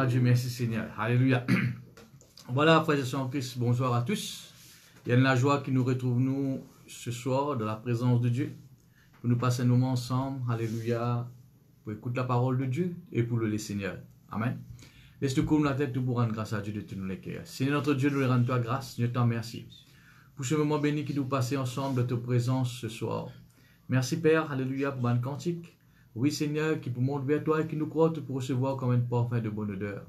Dieu, merci Seigneur. Alléluia. Voilà, frères et sœurs en Christ, bonsoir à tous. Il y a une la joie qui nous retrouve nous ce soir dans la présence de Dieu. Pour nous passer un moment ensemble, alléluia, pour écouter la parole de Dieu et pour le Seigneur. Amen. Laisse-nous courir la tête pour rendre grâce à Dieu de tous nos cœurs. Seigneur notre Dieu, nous rendons toi grâce, Dieu t'en remercie. Pour ce moment béni qui nous passons ensemble de ta présence ce soir. Merci Père, alléluia, pour un cantique. Oui Seigneur, qui pour monter vers toi et qui nous croit pour recevoir comme un parfum de bonne odeur.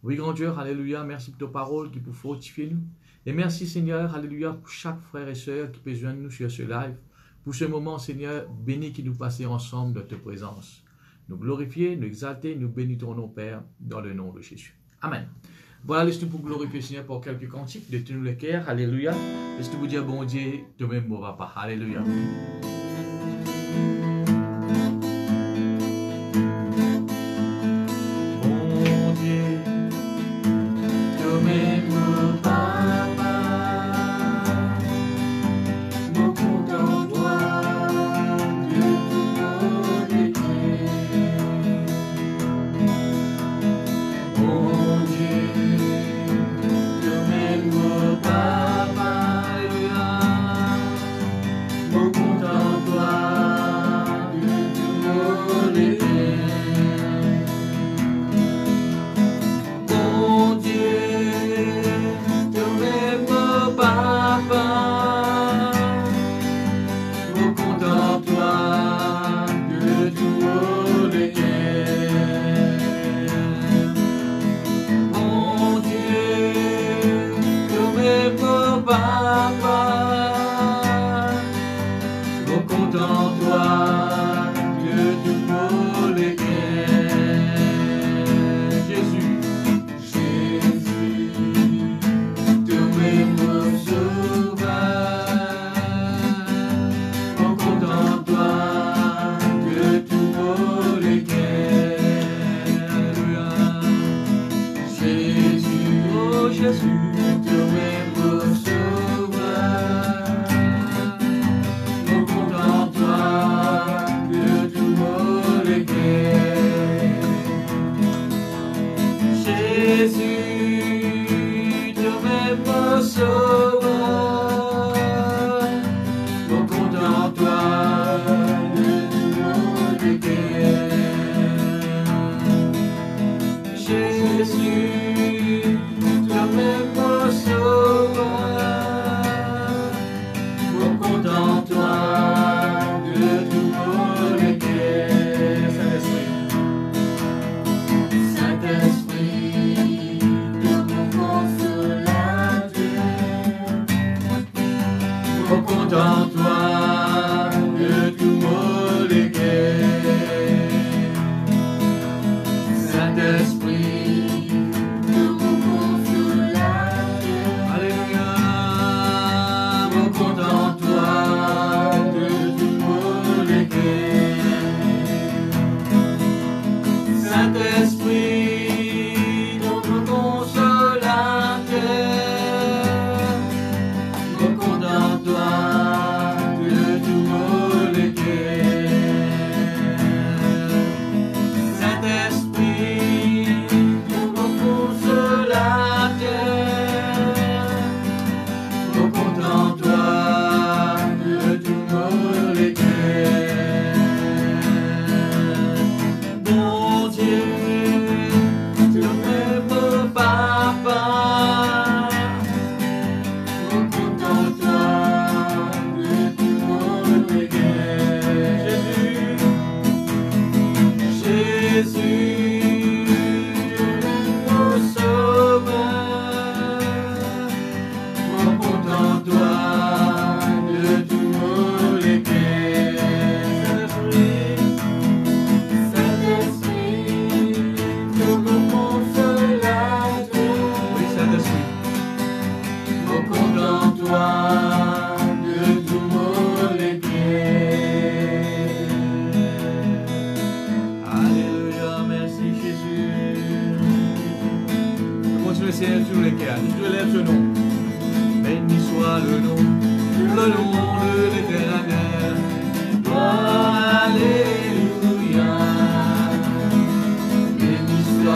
Oui grand Dieu, alléluia, merci pour ta parole qui pour fortifier nous. Et merci Seigneur, alléluia, pour chaque frère et sœur qui peut joindre nous sur ce live. Pour ce moment Seigneur, béni qui nous passons ensemble de ta présence. Nous glorifier, nous exalter, nous bénir ton nom Père, dans le nom de Jésus. Amen. Voilà, laisse-nous pour glorifier Seigneur pour quelques cantiques de tous les cœurs, alléluia. Laisse-nous vous dire bon Dieu, de même mon papa, alléluia.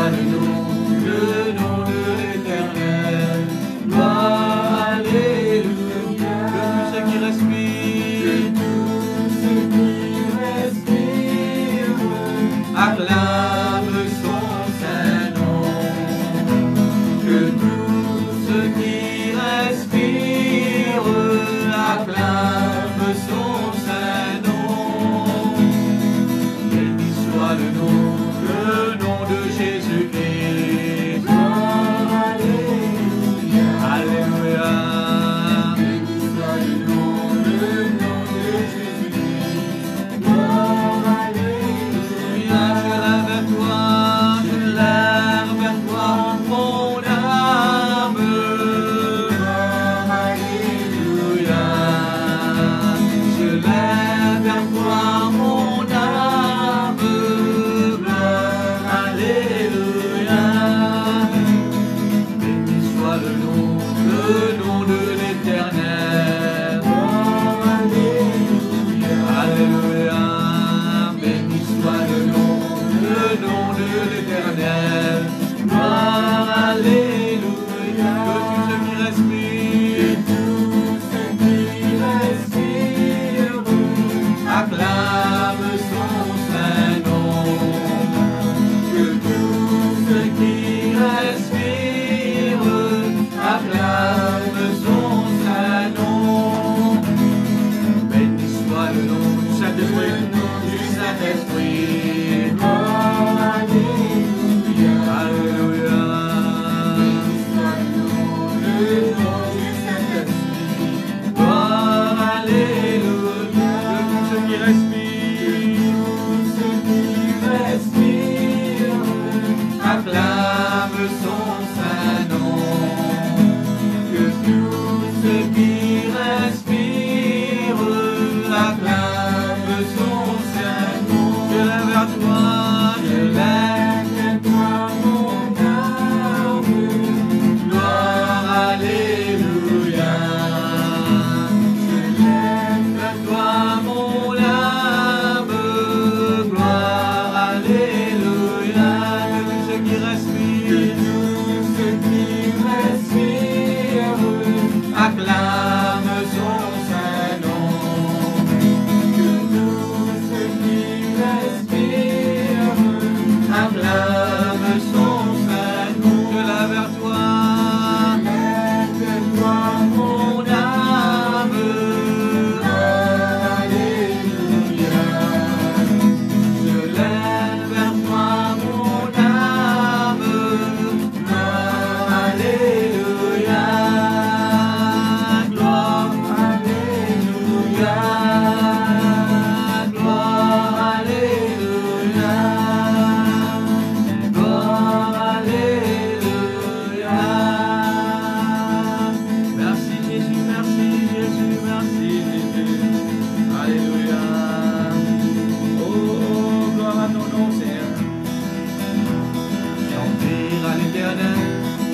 Alléluia.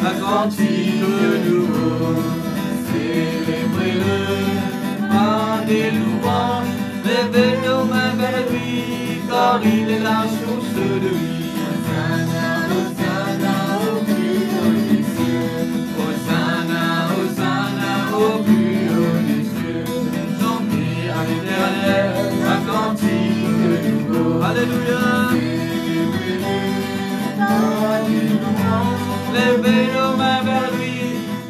un cantique nouveau. Célébrez-le par des louanges, levez nos mains vers lui, car il est la source de vie. Hosanna, Hosanna au plus haut des cieux. Hosanna, Hosanna au plus haut des cieux. Chantez à l'Éternel un cantique nouveau. Alléluia. Levez nos mains vers lui,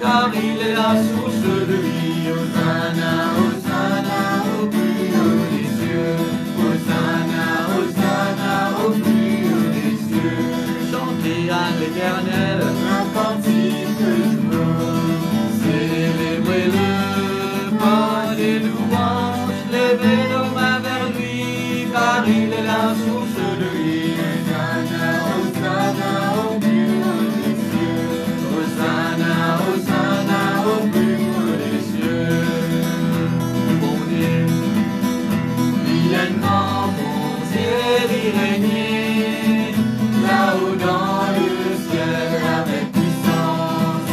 car il est la source de vie. Hosanna, Hosanna au plus haut des cieux. Hosanna, Hosanna au plus haut des cieux. Chantez à l'Éternel un cantique nouveau. Célébrez-le par des louanges. Levez nos mains vers lui, car il est la source de vie. Hosanna, Hosanna au plus haut des cieux. Hosanna, Hosanna au plus haut des cieux. Bon Dieu, vileinement mon Dieu dit régner, là-haut dans le ciel avec puissance,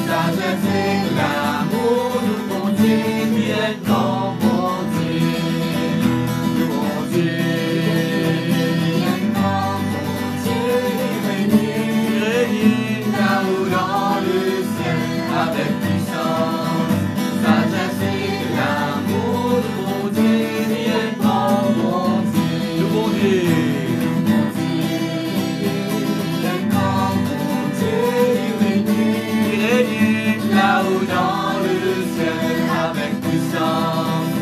sagesse et l'amour, nous bon Dieu, vileinement mon Dieu, nous bon Dieu. Avec puissance, sagesse et l'amour, mon Dieu, vienne dans mon Dieu, mon Dieu, mon Dieu, vienne dans mon Dieu, régner là-haut dans le ciel avec puissance,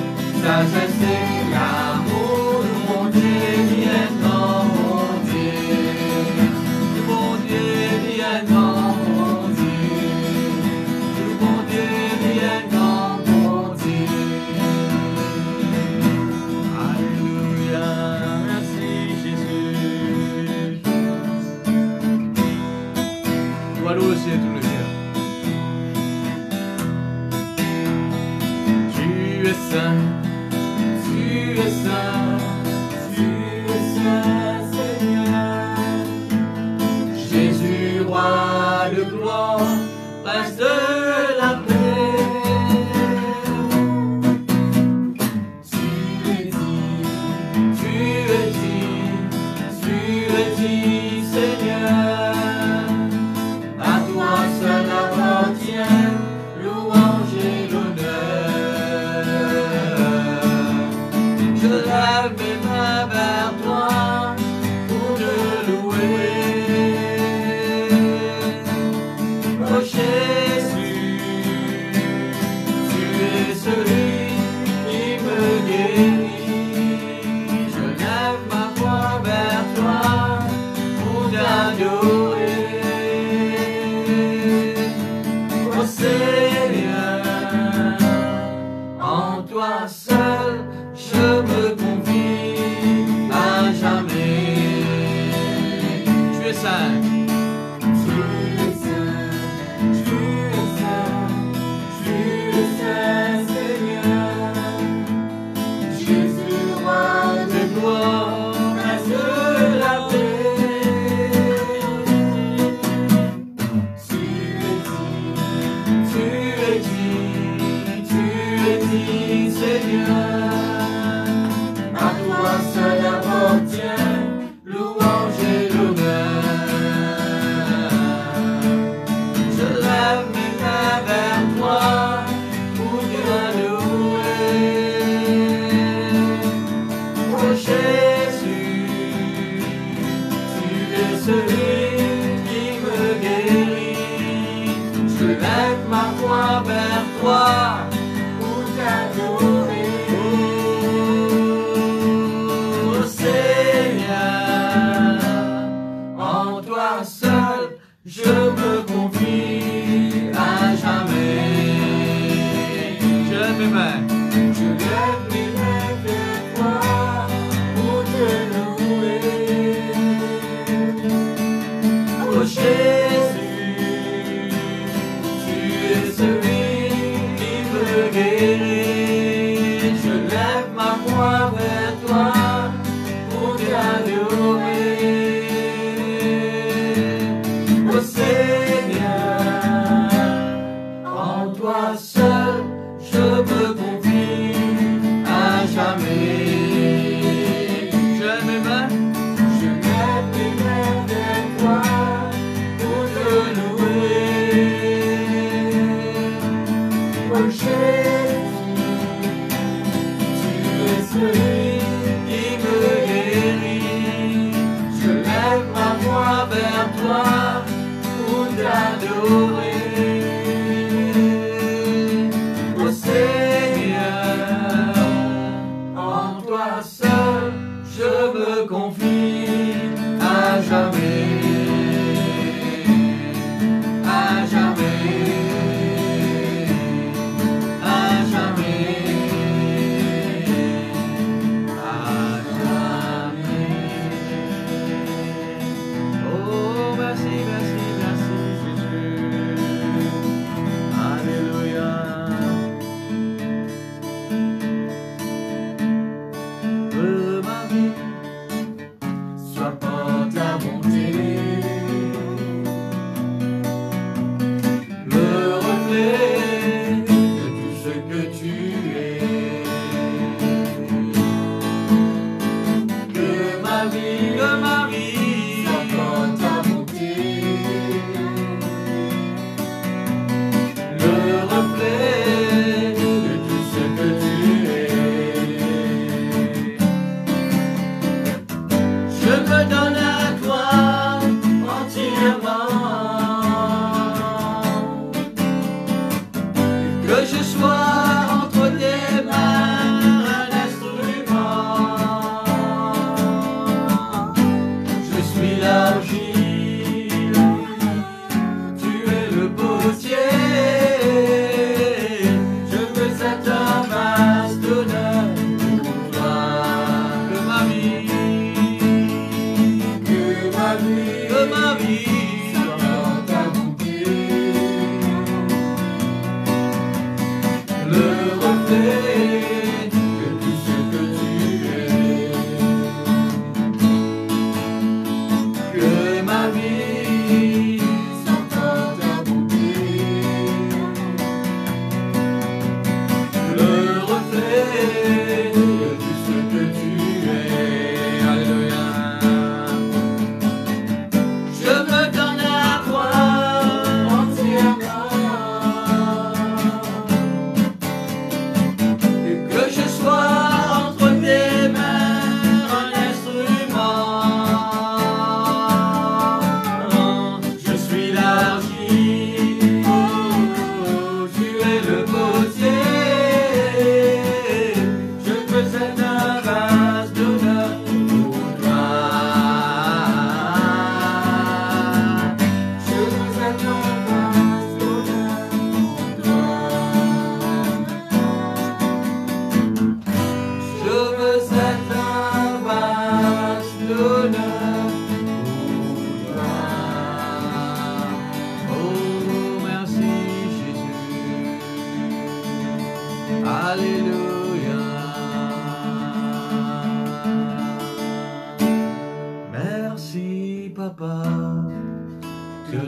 sagesse et l'amour, mon Dieu, vienne dans mon Dieu, vienne dans c'est tout le cœur. Tu es saint, tu es saint, tu es saint, Seigneur. Jésus, roi de gloire, prince de la paix. Tu es dit, tu es dit, tu es dit, Seigneur. Seul appartient louange et l'honneur. Je lève mes mains vers toi pour te louer. Oh Jésus, tu es celui qui me guérit. Je lève ma voix vers toi pour t'adorer. Seigneur, en toi seul je me confie à jamais. Tu es saint, tu es saint, tu es saint, tu es saint, Seigneur. Jésus, roi de gloire, prince de la paix. Seigneur, à toi seul appartient louange et l'honneur. Je lève mes mains vers toi pour te louer. Oh Jésus, tu es celui qui me guérit. Je lève ma voix vers toi. Oh Seigneur, en toi seul je me confie à jamais. Je lève mes mains vers toi pour te louer. Oh Jésus, tu es celui qui me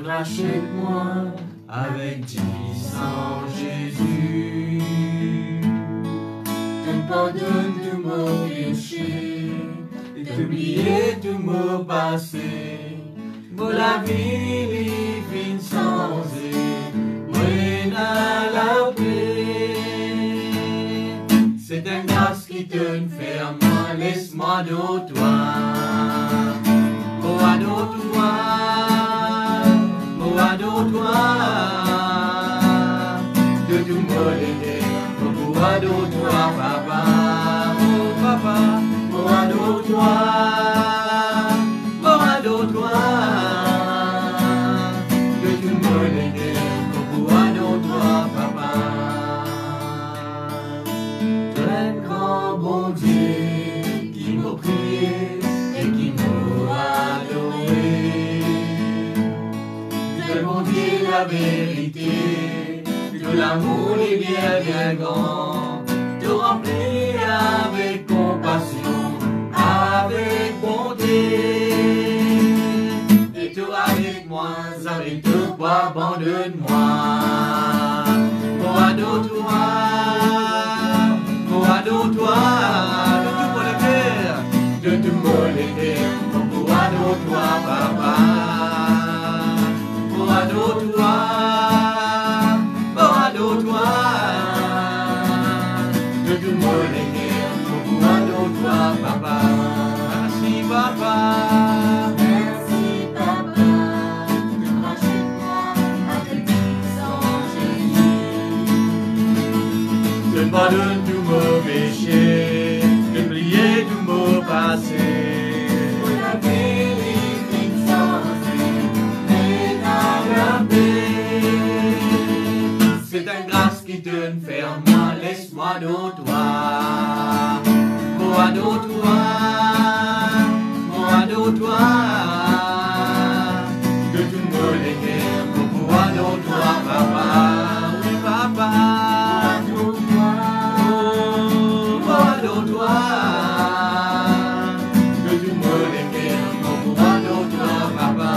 Rachète-moi avec 10 ans, Jésus. Tu me pardonnes tous mon péché, et t'oublier tous mon passé. Pour la vie, fin sans et la paix. C'est une grâce qui te fait à moi, laisse-moi de toi. Oh, adore-toi. Adore-toi, de tout m'aider, pour adore-toi, papa, oh papa, pour adore-toi, de tout m'aider, pour adore-toi, papa. Très grand bon Dieu qui m'a prié et qui m'a adoré. Mon Dieu, la vérité, de l'amour est bien, bien grand, te remplis avec compassion, avec bonté, et toi avec moi, avec toi, abandonne-moi, pour adore-toi, de tout mon cœur, de tout mon cœur, pour adore-toi, papa. Adore-toi, de tout mon cœur, adore-toi, papa. Merci, papa. Merci, papa, de rachète-moi pardonne tous nos péchés, d'oublier tous nos passés. Pour la vérité et la paix. C'est une grâce qui te ferme, laisse-moi dans toi. Moi dans toi, moi dans toi. De tout mon cœur, moi dans toi, papa. Oui, papa. Moi dans toi. De tout mon cœur, moi dans toi, papa.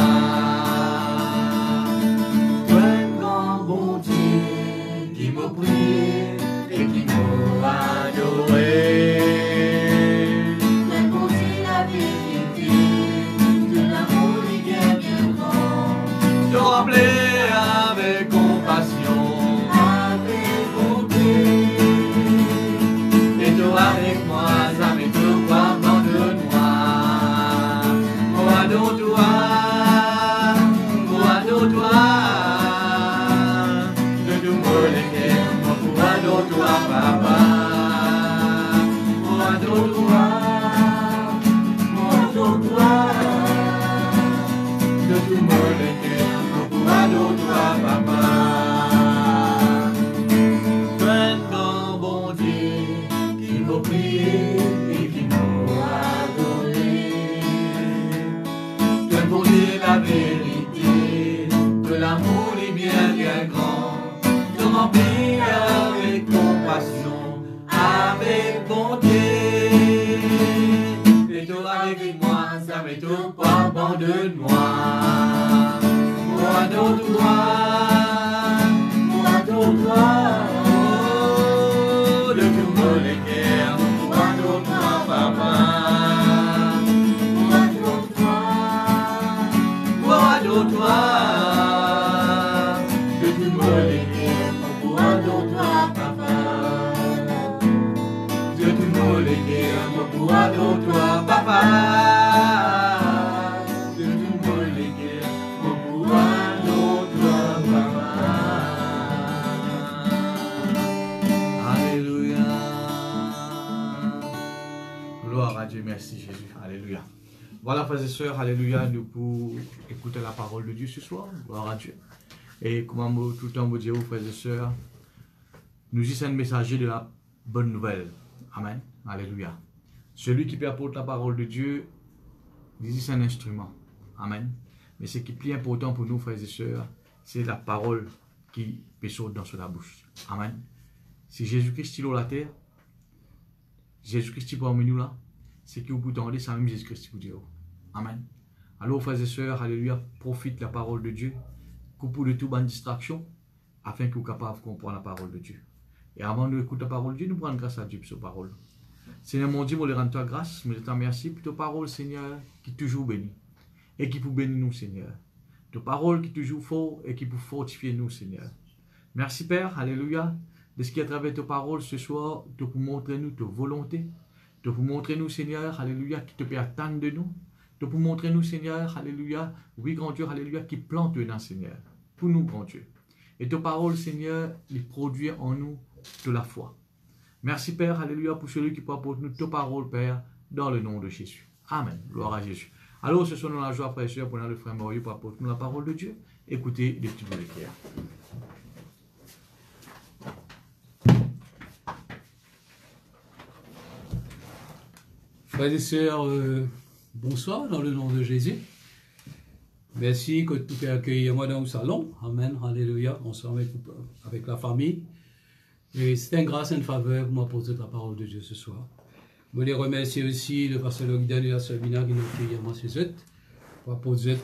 Toi, un grand bon Dieu qui m'a prié et qui m'a adoré. Avec compassion, avec bonté, et toi avec moi, ça met tout quoi de moi. Moi de toi, moi de toi, de tout mon cœur, moi de toi, papa. Moi de toi, moi de toi, de tout mon cœur. Toi, papa, toi un grand bon Dieu qui m'a prié et qui m'a adoré. Toi pour dire la vérité, de l'amour est bien bien grand, te remplir avec compassion, avec bonté. Et toi avec moi, ça m'est tout pas abandonne-moi. Moi dans toi, moi dans toi, oh, de tout mon cœur, moi dans toi, papa. Moi dans toi, moi dans toi, de tout mon cœur, moi dans toi, papa. De tout mon cœur, moi dans toi, papa. Dieu, merci Jésus, alléluia. Voilà frères et sœurs, alléluia, nous pour écouter la parole de Dieu ce soir, gloire à Dieu. Et comme tout le temps vous dire, frères et sœurs, nous y sommes messagers de la bonne nouvelle, amen, alléluia. Celui qui peut apporter la parole de Dieu, c'est un instrument, amen. Mais ce qui est plus important pour nous frères et sœurs, c'est la parole qui peut sortir dans la bouche, amen. Si Jésus-Christ est sur la terre, Jésus-Christ est parmi nous là, c'est que vous pouvez entendre, c'est même Jésus-Christ vous dire. Amen. Alors, frères et sœurs, alléluia, profite de la parole de Dieu, coupe de toute bonne distraction, afin que vous soyez capable de comprendre la parole de Dieu. Et avant de écouter la parole de Dieu, nous prenons grâce à Dieu pour sa parole. Seigneur mon Dieu, je rends toi grâce, je te remercie pour ta parole, Seigneur, qui toujours bénit, et qui peut bénir nous, Seigneur. Ta parole qui toujours fort et qui peut fortifier nous, Seigneur. Merci, Père, alléluia, de ce qui est à travers ta parole ce soir, de pour montrer nous ta volonté, de pour montrer nous, Seigneur, alléluia, qui te peut attendre de nous, de pour montrer nous, Seigneur, alléluia, oui, grand Dieu, alléluia, qui plante dans, Seigneur, pour nous, grand Dieu. Et ta parole, Seigneur, les produit en nous de la foi. Merci, Père, alléluia, pour celui qui peut apporter nous ta parole, Père, dans le nom de Jésus. Amen. Gloire à Jésus. Alors, ce soir, nous la joie, frère et sœur, pour le frère Maurice, pour apporter nous la parole de Dieu. Écoutez des petits mots de cœur. Frères et sœurs, bonsoir dans le nom de Jésus. Merci que tu peux accueillir moi dans le salon. Amen, alléluia. On sera avec la famille. Et c'est une grâce et une faveur pour m'apporter la parole de Dieu ce soir. Je voulais remercier aussi le pasteur Logdan et la sœur Mina qui nous accueillent moi chez eux pour apporter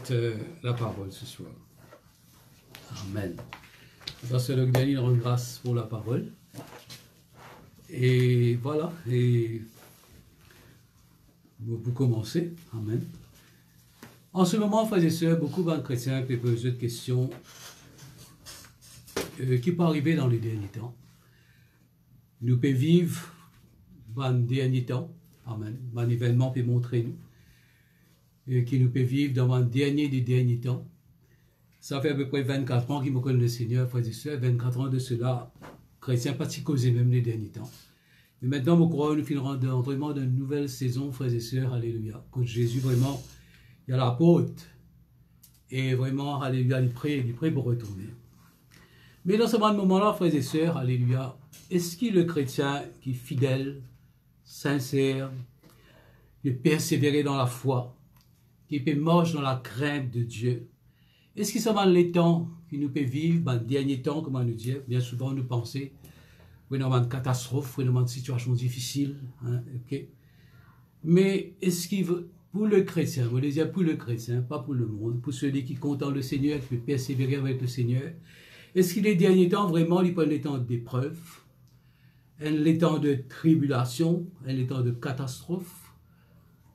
la parole ce soir. Amen. Le pasteur Logdan il rend grâce pour la parole. Et voilà. Et vous commencez. Amen. En ce moment, frères et sœurs, beaucoup de chrétiens peuvent poser des questions qui peuvent arriver dans les derniers temps. Nous pouvons vivre dans les derniers temps. Amen. Un événement peut montrer nous. Qui nous peut vivre dans le dernier des derniers temps. Ça fait à peu près 24 ans qu'ils me connaissent le Seigneur, frères et sœurs. 24 ans de cela, chrétiens pas si causés même les derniers temps. Mais maintenant, nous croyons, nous finirons vraiment d'une nouvelle saison, frères et sœurs, alléluia. Quand Jésus, vraiment, il y a la porte. Et vraiment, alléluia, il prie pour retourner. Mais dans ce moment-là, frères et sœurs, alléluia, est-ce qu'il est le chrétien qui est fidèle, sincère, qui est persévéré dans la foi, qui peut marcher dans la crainte de Dieu? Est-ce qu'il sont les temps qui nous peut vivre, dans les derniers temps, comment nous dire, bien souvent nous penser, vraiment de catastrophe, vraiment de situation difficile, hein, okay? Mais est-ce qu'il veut, pour le chrétien, vous voulez dire pour le chrétien, pas pour le monde, pour celui qui compte en le Seigneur, qui peut persévérer avec le Seigneur, est-ce qu'il est derniers temps, vraiment, il prend les temps d'épreuve, les temps de tribulation, les temps de catastrophe,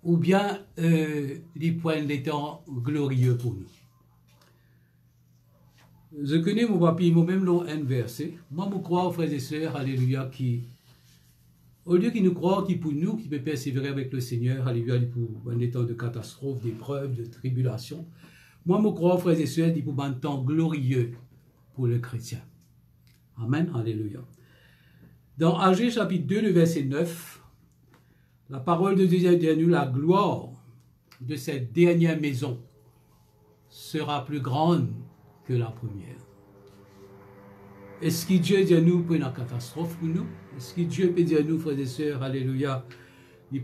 ou bien il prend les temps glorieux pour nous? Je connais mon papi, moi-même l'ont inversé. Moi, je crois, frères et sœurs, alléluia, qui, au lieu qu'il nous croit, qui pour nous, qui peut persévérer avec le Seigneur, alléluia, pour des temps de catastrophe, d'épreuve, de tribulation. Moi, je crois, frères et sœurs, pour un temps glorieux pour le chrétien. Amen, alléluia. Dans Agé chapitre 2, le verset 9, la parole de Dieu dit à nous, la gloire de cette dernière maison sera plus grande que la première. Est-ce que Dieu dit à nous pour une catastrophe pour nous? Est-ce que Dieu peut dire à nous, frères et sœurs, alléluia,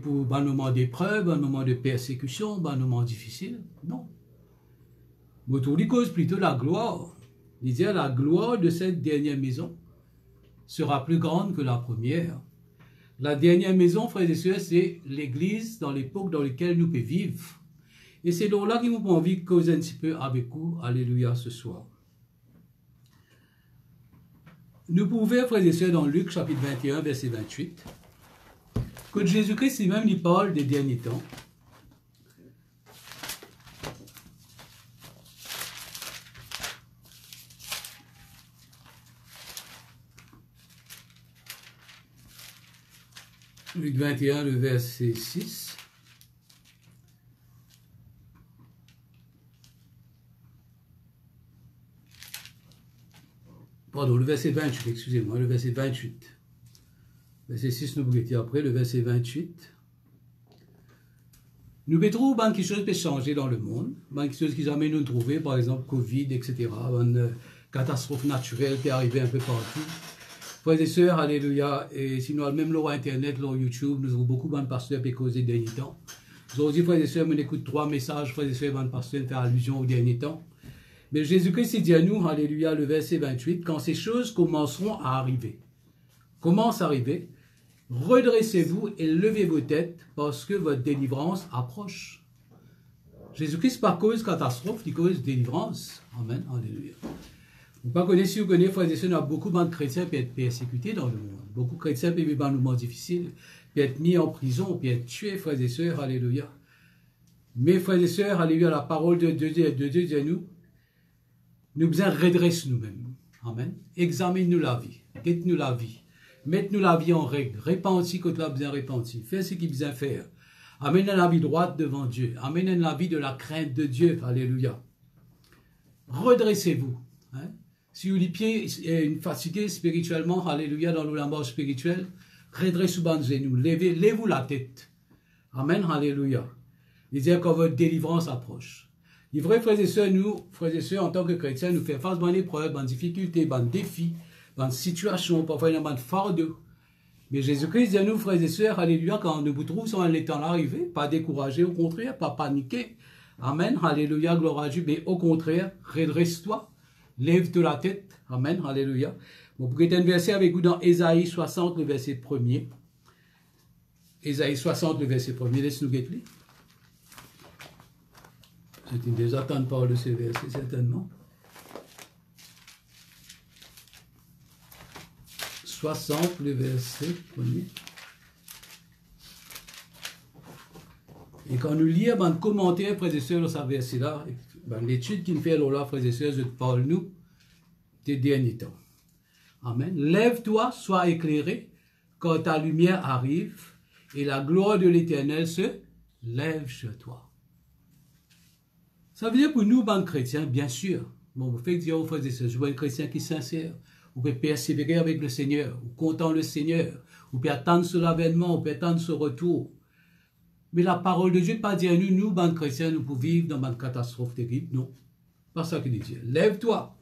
pour un moment d'épreuve, un moment de persécution, un moment difficile? Non. Mais tout lui cause plutôt la gloire. Il dit, la gloire de cette dernière maison sera plus grande que la première. La dernière maison, frères et sœurs, c'est l'église dans l'époque dans laquelle nous pouvons vivre. Et c'est donc là qu'il nous prend envie de causer un petit peu avec vous, alléluia, ce soir. Nous pouvons voir, frères et sœurs, dans Luc chapitre 21, verset 28, que Jésus-Christ lui-même il parle des derniers temps. Luc 21, le verset 6. Pardon, le verset 28, excusez-moi, le verset 28. Verset 6, nous brouillons après, le verset 28. Nous mettons quelque chose peut changer dans le monde, quelque chose qui jamais nous trouver, par exemple, Covid, etc., une catastrophe naturelle qui est arrivée un peu partout. Frères et sœurs, alléluia, et sinon, même sur Internet, sur YouTube, nous avons beaucoup de pasteurs qui causent des derniers temps. Nous avons dit, frères et sœurs, on écoute 3 messages, frères et sœurs, de pasteurs qui font allusion aux derniers temps. Mais Jésus-Christ dit à nous, alléluia, le verset 28, quand ces choses commenceront à arriver. Commencent à arriver, redressez-vous et levez vos têtes parce que votre délivrance approche. Jésus-Christ, par cause catastrophe, il cause délivrance. Amen, alléluia. Vous ne connaissez, si vous connaissez, frères et sœurs, il y a beaucoup de chrétiens qui peuvent être persécutés dans le monde. Beaucoup de chrétiens peuvent vivre un moment difficile, peuvent être mis en prison, peuvent être tués, frères et sœurs, alléluia. Mais, frères et sœurs, alléluia, la parole de Dieu dit à nous, nous besoin redresser nous-mêmes. Amen. Examine-nous la vie. Guette-nous la vie. Mette-nous la vie en règle. Répentis quand tu as besoin de repentir. Fais ce qu'il besoin faire. Amène la vie droite devant Dieu. Amène la vie de la crainte de Dieu. Alléluia. Redressez-vous. Hein? Si vous pieds fatigué spirituellement, alléluia, dans la mort spirituelle, redressez-vous. Levez-vous la tête. Amen. Alléluia. Il dit quand votre délivrance approche. Il est vrai, frères et sœurs, nous, frères et sœurs, en tant que chrétiens, nous faisons face à des épreuves, à des difficultés, à des défis, à des situations, parfois à des fardeaux. Mais Jésus-Christ dit à nous, frères et sœurs, alléluia, quand nous vous trouvons sur les temps arrivés, pas découragés, au contraire, pas paniquer. Amen, alléluia, gloire à Dieu, mais au contraire, redresse-toi, lève-toi la tête. Amen, alléluia. Bon, pour un verset avec vous dans Ésaïe 60, le verset 1er. Ésaïe 60, le verset 1er, laisse-nous guetter. C'est une des attentes par de ces versets, certainement. 60, le verset 1er. Et quand nous lisons un commentaire, frères et sœurs, dans ce verset-là, l'étude qu'il fait là, frères et sœurs, je parle nous des derniers temps. Amen. Lève-toi, sois éclairé, quand ta lumière arrive, et la gloire de l'Éternel se lève sur toi. Ça veut dire pour nous, banques chrétiens, bien sûr. Bon, vous faites dire aux frères et sœurs, je vois un chrétien qui est sincère. Vous pouvez persévérer avec le Seigneur, ou comptant le Seigneur, vous pouvez attendre ce l'avènement, vous pouvez attendre ce retour. Mais la parole de Dieu ne pas dire à nous, bande chrétiens, nous pouvons vivre dans une catastrophe terrible. Non, pas ça qu'il dit. Lève-toi.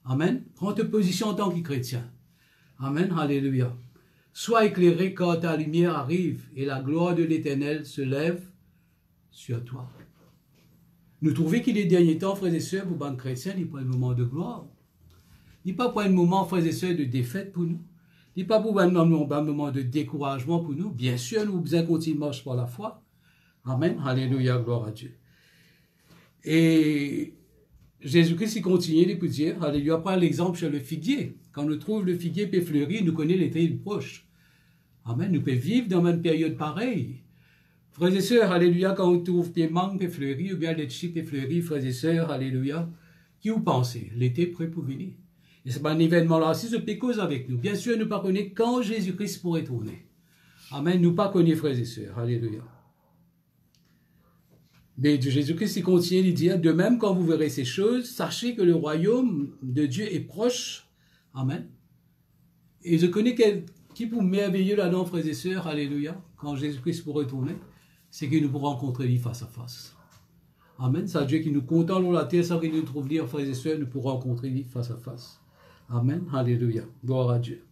Amen. Prends ta position en tant que chrétien. Amen. Alléluia. Sois éclairé quand ta lumière arrive et la gloire de l'Éternel se lève sur toi. Nous trouvons qu'il est dernier temps, frères et sœurs, pour bande chrétiens, il n'y a pas un moment de gloire. Il n'y a pas pour un moment, frères et sœurs, de défaite pour nous. Il n'y a pas pour un moment de découragement pour nous. Bien sûr, nous avons besoin de continuer de marcher par la foi. Amen. Alléluia, gloire à Dieu. Et Jésus-Christ, il continue de dire, alléluia, prend l'exemple sur le figuier. Quand nous trouvons le figuier peut fleurir, nous connaissons l'été proche. Amen. Nous pouvons vivre dans une période pareille. Frères et sœurs, alléluia, quand on trouve des mangues peut fleurir, ou bien les chips peut fleurir, frères et sœurs, alléluia, qui vous pensez? L'été prêt pour venir. Et c'est un événement-là aussi, ce peut cause avec nous. Bien sûr, nous ne pas connaître quand Jésus-Christ pourrait tourner. Amen. Nous pas connaître, frères et sœurs. Alléluia. Mais Jésus-Christ, il continue de dire, de même, quand vous verrez ces choses, sachez que le royaume de Dieu est proche. Amen. Et je connais qui pour merveilleux là-dedans, frères et sœurs, alléluia, quand Jésus-Christ pourrait tourner, c'est qu'il nous pourra rencontrer lui face à face. Amen. C'est Dieu qui nous contemple dans la terre, sans qu'il nous trouve dire, frères et sœurs, nous pourrons rencontrer lui face à face. Amen. Alléluia. Gloire à Dieu.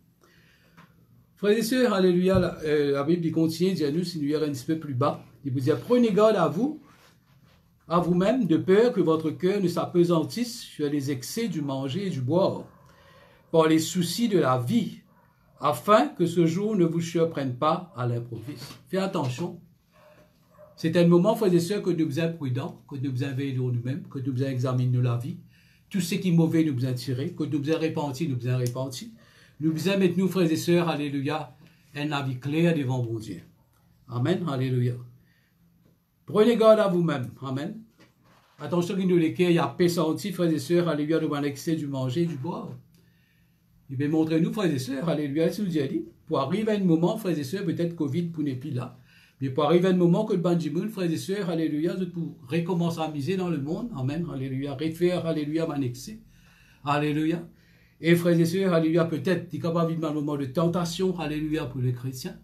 Frères et sœurs, alléluia, la Bible il continue, dit à nous, si nous irons un petit peu plus bas, il vous dit, prenez garde à vous-même, de peur que votre cœur ne s'apesantisse sur les excès du manger et du boire, par les soucis de la vie, afin que ce jour ne vous surprenne pas à l'improviste. Faites attention. C'est un moment, frères et sœurs, que nous sommes prudents, que nous sommes veillés nous-mêmes, que nous sommes examinés la vie. Tout ce qui est mauvais, nous sommes tirés, que nous sommes répentis, nous sommes répentis. Nous sommes mettre nous, frères et sœurs, alléluia, un avis clair devant mon Dieu. Amen, alléluia. Prenez garde à vous-même. Amen. Attention qu'il nous l'éclaire, il y a paix senti, frères et sœurs, alléluia, devant l'excès du manger et du boire. Il va montrer nous, frères et sœurs, alléluia, si nous a dit, pour arriver à un moment, frères et sœurs, peut-être Covid pour n'est plus là, mais pour arriver à un moment que le Banjimoun, frères et sœurs, alléluia, pour recommencer à miser dans le monde, amen, alléluia, refaire, alléluia, m'annexer, alléluia. Et frères et sœurs, alléluia, peut-être, il est capable de vivre un moment de tentation, alléluia, pour les chrétiens,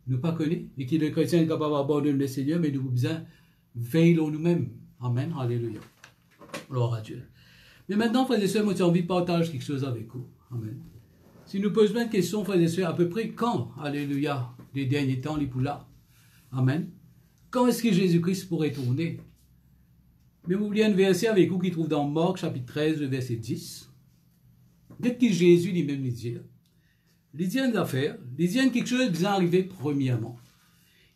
nous pas connaît, et que les chrétiens sont capables d'abandonner le Seigneur, mais nous avons besoin veillons nous-mêmes, amen, alléluia, gloire à Dieu. Mais maintenant, frères et sœurs, moi j'ai envie de partager quelque chose avec vous. Amen. Si nous posons une question, frères et sœurs, à peu près quand, alléluia, les derniers temps, les poulards, amen, quand est-ce que Jésus-Christ pourrait tourner? Mais vous voulez un verset avec vous qui trouve dans Marc, chapitre 13, le verset 10. Dès que Jésus lui-même lui dit une affaire, il dit quelque chose qui vient arriver premièrement.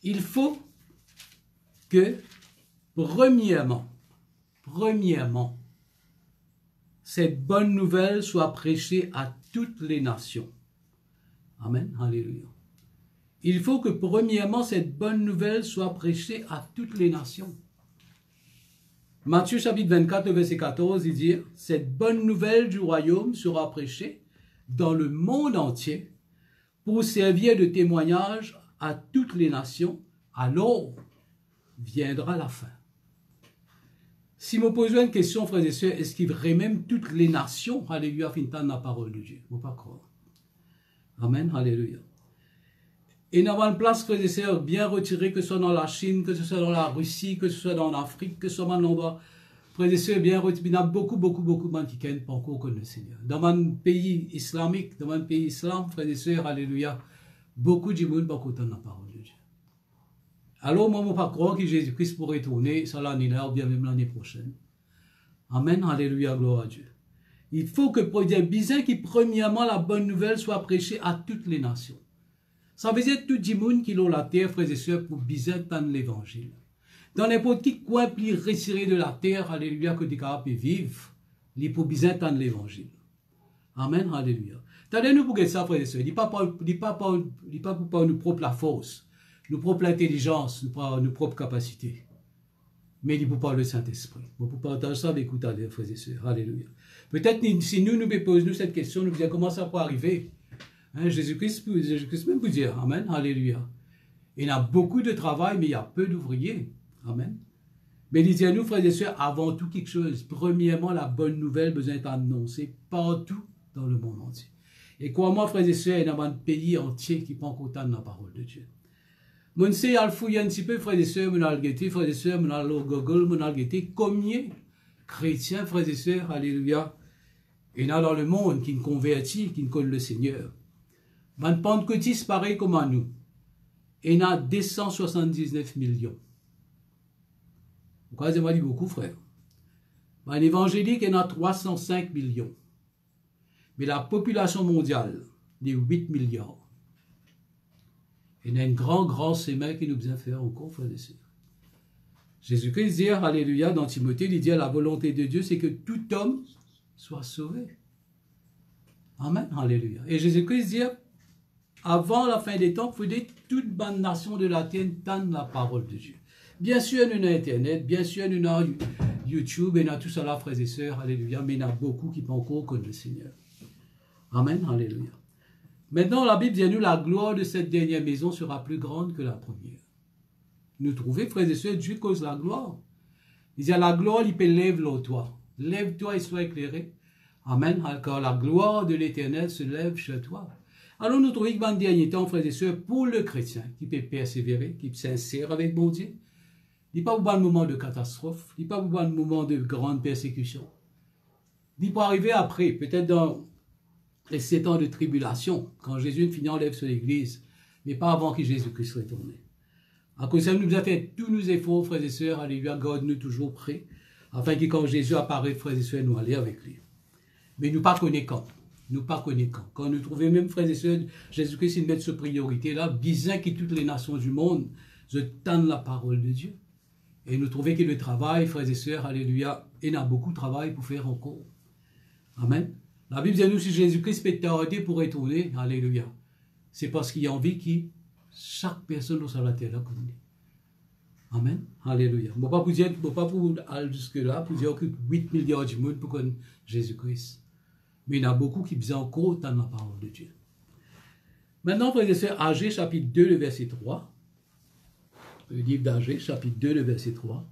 Il faut que, premièrement, cette bonne nouvelle soit prêchée à toutes les nations. Amen, alléluia. Il faut que premièrement cette bonne nouvelle soit prêchée à toutes les nations. Matthieu chapitre 24, verset 14, il dit, cette bonne nouvelle du royaume sera prêchée dans le monde entier pour servir de témoignage à toutes les nations, alors viendra la fin. Si je pose une question, frères et sœurs, est-ce qu'il y même toutes les nations, alléluia, finissent la parole de Dieu? Je ne peux pas croire. Amen, alléluia. Et nous avons une place, frères et sœurs, bien retirée, que ce soit dans la Chine, que ce soit dans la Russie, que ce soit dans l'Afrique, que ce soit dans l'endroit, frères et sœurs, bien retirée. Il y a beaucoup de gens qui ne connaissent pas encore le Seigneur. Dans un pays islamique, dans un pays islam, frères et sœurs, alléluia, beaucoup de gens ne connaissent pas la parole de Dieu. Alors, moi, je ne peux pas croire que Jésus-Christ pourrait tourner, ça l'année-là, ou bien même l'année prochaine. Amen, alléluia, gloire à Dieu. Il faut que, pour dire bizarre, que premièrement, la bonne nouvelle soit prêchée à toutes les nations. Ça veut dire tout le monde qui ont la terre, frères et sœurs, pour bizarre dans l'évangile. Dans n'importe quel coin plus retiré de la terre, alléluia, que des capables vivre, il faut bizarre dans l'évangile. Amen, alléluia. T'as nous pour ça, frères et sœurs, il ne pas pour nous propre la force. Nous propre l'intelligence, nos propres capacités. Mais il ne peut pas le Saint-Esprit. On peut partager ça avec vous, frères et sœurs. Alléluia. Peut-être si nous posons cette question, nous disons comment ça peut arriver. Hein, Jésus-Christ même peut dire, amen, alléluia. Il y a beaucoup de travail, mais il y a peu d'ouvriers. Amen. Mais il dit à nous, frères et sœurs, avant tout quelque chose. Premièrement, la bonne nouvelle besoin d'être annoncée partout dans le monde entier. Et crois-moi, frères et sœurs, il y a un pays entier qui prend compte de la parole de Dieu. Mon sait, il fouille un petit peu, frères et sœurs, mon algueté, frères et sœurs, mon allo Google, mon algueté, combien chrétiens, frères et sœurs, alléluia, il y en a dans le monde qui ne convertit, qui ne connaissent le Seigneur. Mon pentecôtiste pareil comme à nous. Il y en a 279 millions. Pourquoi ça m'a dit beaucoup, frère? Un évangélique, il y en a 305 millions. Mais la population mondiale, est 8 milliards. Il y a un grand chemin qui nous a fait encore, frères et sœurs. Jésus-Christ dit, alléluia, dans Timothée, il dit, la volonté de Dieu, c'est que tout homme soit sauvé. Amen, alléluia. Et Jésus-Christ dit, avant la fin des temps, il faudrait toute bonne nation de la terre tendre la parole de Dieu. Bien sûr, nous avons Internet, bien sûr, nous avons YouTube, et nous avons tout ça là, frères et sœurs, alléluia, mais il y en a beaucoup qui pensent encore connaître le Seigneur. Amen, alléluia. Maintenant, la Bible dit nous, la gloire de cette dernière maison sera plus grande que la première. Nous trouvons, frères et sœurs, Dieu cause la gloire. Il dit, la gloire, il peut lève toi. Lève-toi et sois éclairé. Amen, car la gloire de l'Éternel se lève chez toi. Alors nous trouvons que dans le dernier temps, frères et sœurs, pour le chrétien qui peut persévérer, qui peut s'insère avec bon Dieu, il n'y a pas besoin de moment de catastrophe, il n'y a pas besoin de moment de grande persécution. Il peut arriver après, peut-être dans les 7 ans de tribulation, quand Jésus finit enlève sur l'église, mais pas avant que Jésus-Christ soit retourné. À cause de ça, nous avons fait tous nos efforts, frères et sœurs, alléluia, garde-nous toujours prêts, afin que quand Jésus apparaît, frères et sœurs, nous allons avec lui. Mais nous pas connaissons quand. Nous pas connaissons quand. Quand nous trouvons même, frères et sœurs, Jésus-Christ, il met cette priorité-là, disant que toutes les nations du monde se tendent la parole de Dieu. Et nous trouvons que le travail, frères et sœurs, alléluia, il y a beaucoup de travail pour faire encore. Amen. La Bible dit nous, si Jésus-Christ peut tarder pour retourner, alléluia, c'est parce qu'il y a envie que chaque personne dans la terre là connaît. Amen. Alléluia. Je ne vais pas pour aller jusque-là, pour dire que 8 milliards du monde pour connaître Jésus-Christ. Mais il y en a beaucoup qui besoin encore entendre la parole de Dieu. Maintenant, frères et sœurs, Agé, chapitre 2, le verset 3. Le livre d'Agé, chapitre 2, le verset 3.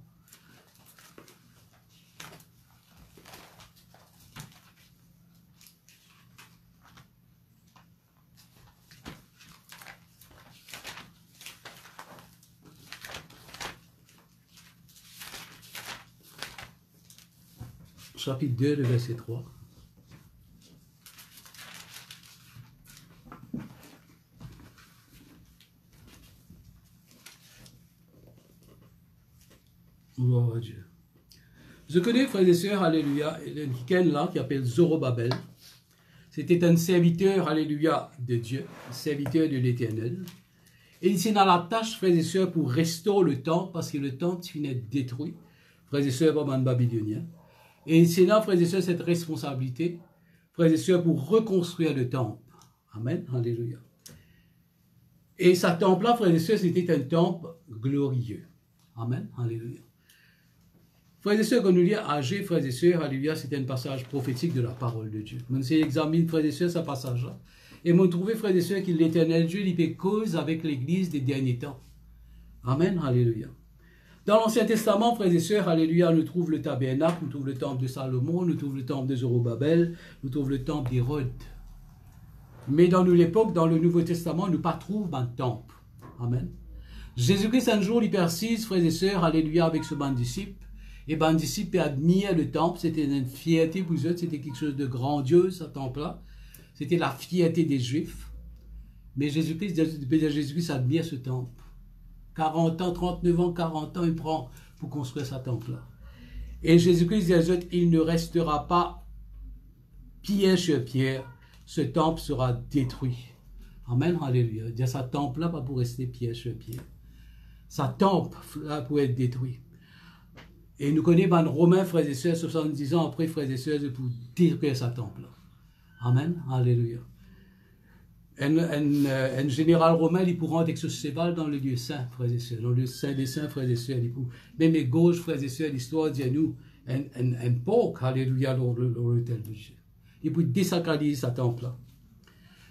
Chapitre 2, le verset 3. Gloire à Dieu. Je connais, frères et sœurs, alléluia, quelqu'un là qui appelle Zorobabel. C'était un serviteur, alléluia, de Dieu, un serviteur de l'Éternel. Et il s'est dans la tâche, frères et sœurs, pour restaurer le temple, parce que le temple finit détruit, frères et sœurs, par les Babyloniens. Et il s'est là, frères et sœurs, cette responsabilité, frères et sœurs, pour reconstruire le temple. Amen, alléluia. Et ce temple-là, frères et sœurs, c'était un temple glorieux. Amen, alléluia. Frères et sœurs, quand nous lisons Agé, frères et sœurs, alléluia, c'est un passage prophétique de la parole de Dieu. On examine, frères et sœurs, ce passage-là. Et on trouve, frères et sœurs, que l'Éternel Dieu, il fait cause avec l'Église des derniers temps. Amen, alléluia. Dans l'Ancien Testament, frères et sœurs, alléluia, nous trouvons le tabernacle, nous trouvons le temple de Salomon, nous trouvons le temple de Zorobabel, nous trouvons le temple d'Hérode. Mais dans l'époque, dans le Nouveau Testament, nous ne trouvons pas un temple. Amen. Jésus-Christ, un jour, il persiste, frères et sœurs, alléluia, avec ce banc de disciples. Et ben, disciples admiraient le temple, c'était une fierté pour eux, c'était quelque chose de grandiose, ce temple-là. C'était la fierté des Juifs. Mais Jésus-Christ admire ce temple. 40 ans, 39 ans, 40 ans, il prend pour construire ce temple-là. Et Jésus-Christ dit à eux, il ne restera pas pierre sur pierre, ce temple sera détruit. Amen, alléluia. Il dit à ce temple-là, pas pour rester pierre sur pierre. Sa temple-là pour être détruit. Et nous connaissons dans Romains, frères et sœurs, 70 ans après, frères et sœurs, pour détruire sa temple-là. Amen, alléluia. Un général romain, il pourra avec ce cheval dans le lieu saint, frères et sœurs, dans le saint des saints, frères et sœurs. Même les gauches, frères et sœurs, l'histoire dit à nous, un porc, alléluia, dans l'autel de Dieu. Il peut désacraliser sa temple-là.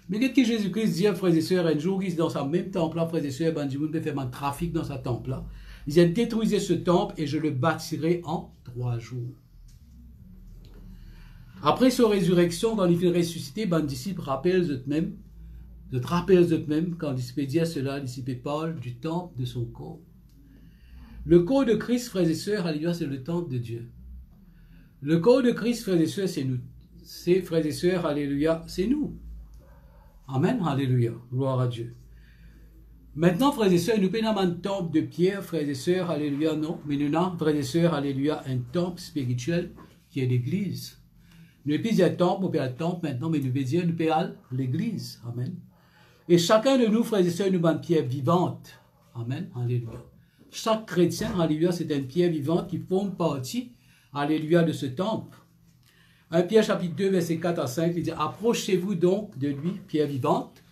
Mais qu'est-ce que Jésus-Christ dit, frères et sœurs, un jour, il est dans sa même temple-là, frères et sœurs, ben, Dieu peut faire un trafic dans sa temple-là. Il dit, détruisez ce temple et je le bâtirai en 3 jours. Après sa résurrection, quand il est ressuscité, les disciples rappellent eux-mêmes, quand les disciples disent cela, les disciples parlent du temple de son corps. Le corps de Christ, frères et sœurs, alléluia, c'est le temple de Dieu. Le corps de Christ, frères et sœurs, c'est nous. C'est, frères et sœurs, alléluia, c'est nous. Amen, alléluia, gloire à Dieu. Maintenant, frères et sœurs, nous prenons un temple de pierre, frères et sœurs, alléluia, non. Mais nous avons, frères et sœurs, alléluia, un temple spirituel qui est l'Église. Nous ne pouvons pas dire temple, on peut dire temple maintenant, mais nous pouvons dire l'Église. Amen. Et chacun de nous, frères et sœurs, nous avons une pierre vivante. Amen, alléluia. Chaque chrétien, alléluia, c'est une pierre vivante qui forme partie, alléluia, de ce temple. 1 Pierre chapitre 2, versets 4 à 5, il dit « Approchez-vous donc de lui, pierre vivante,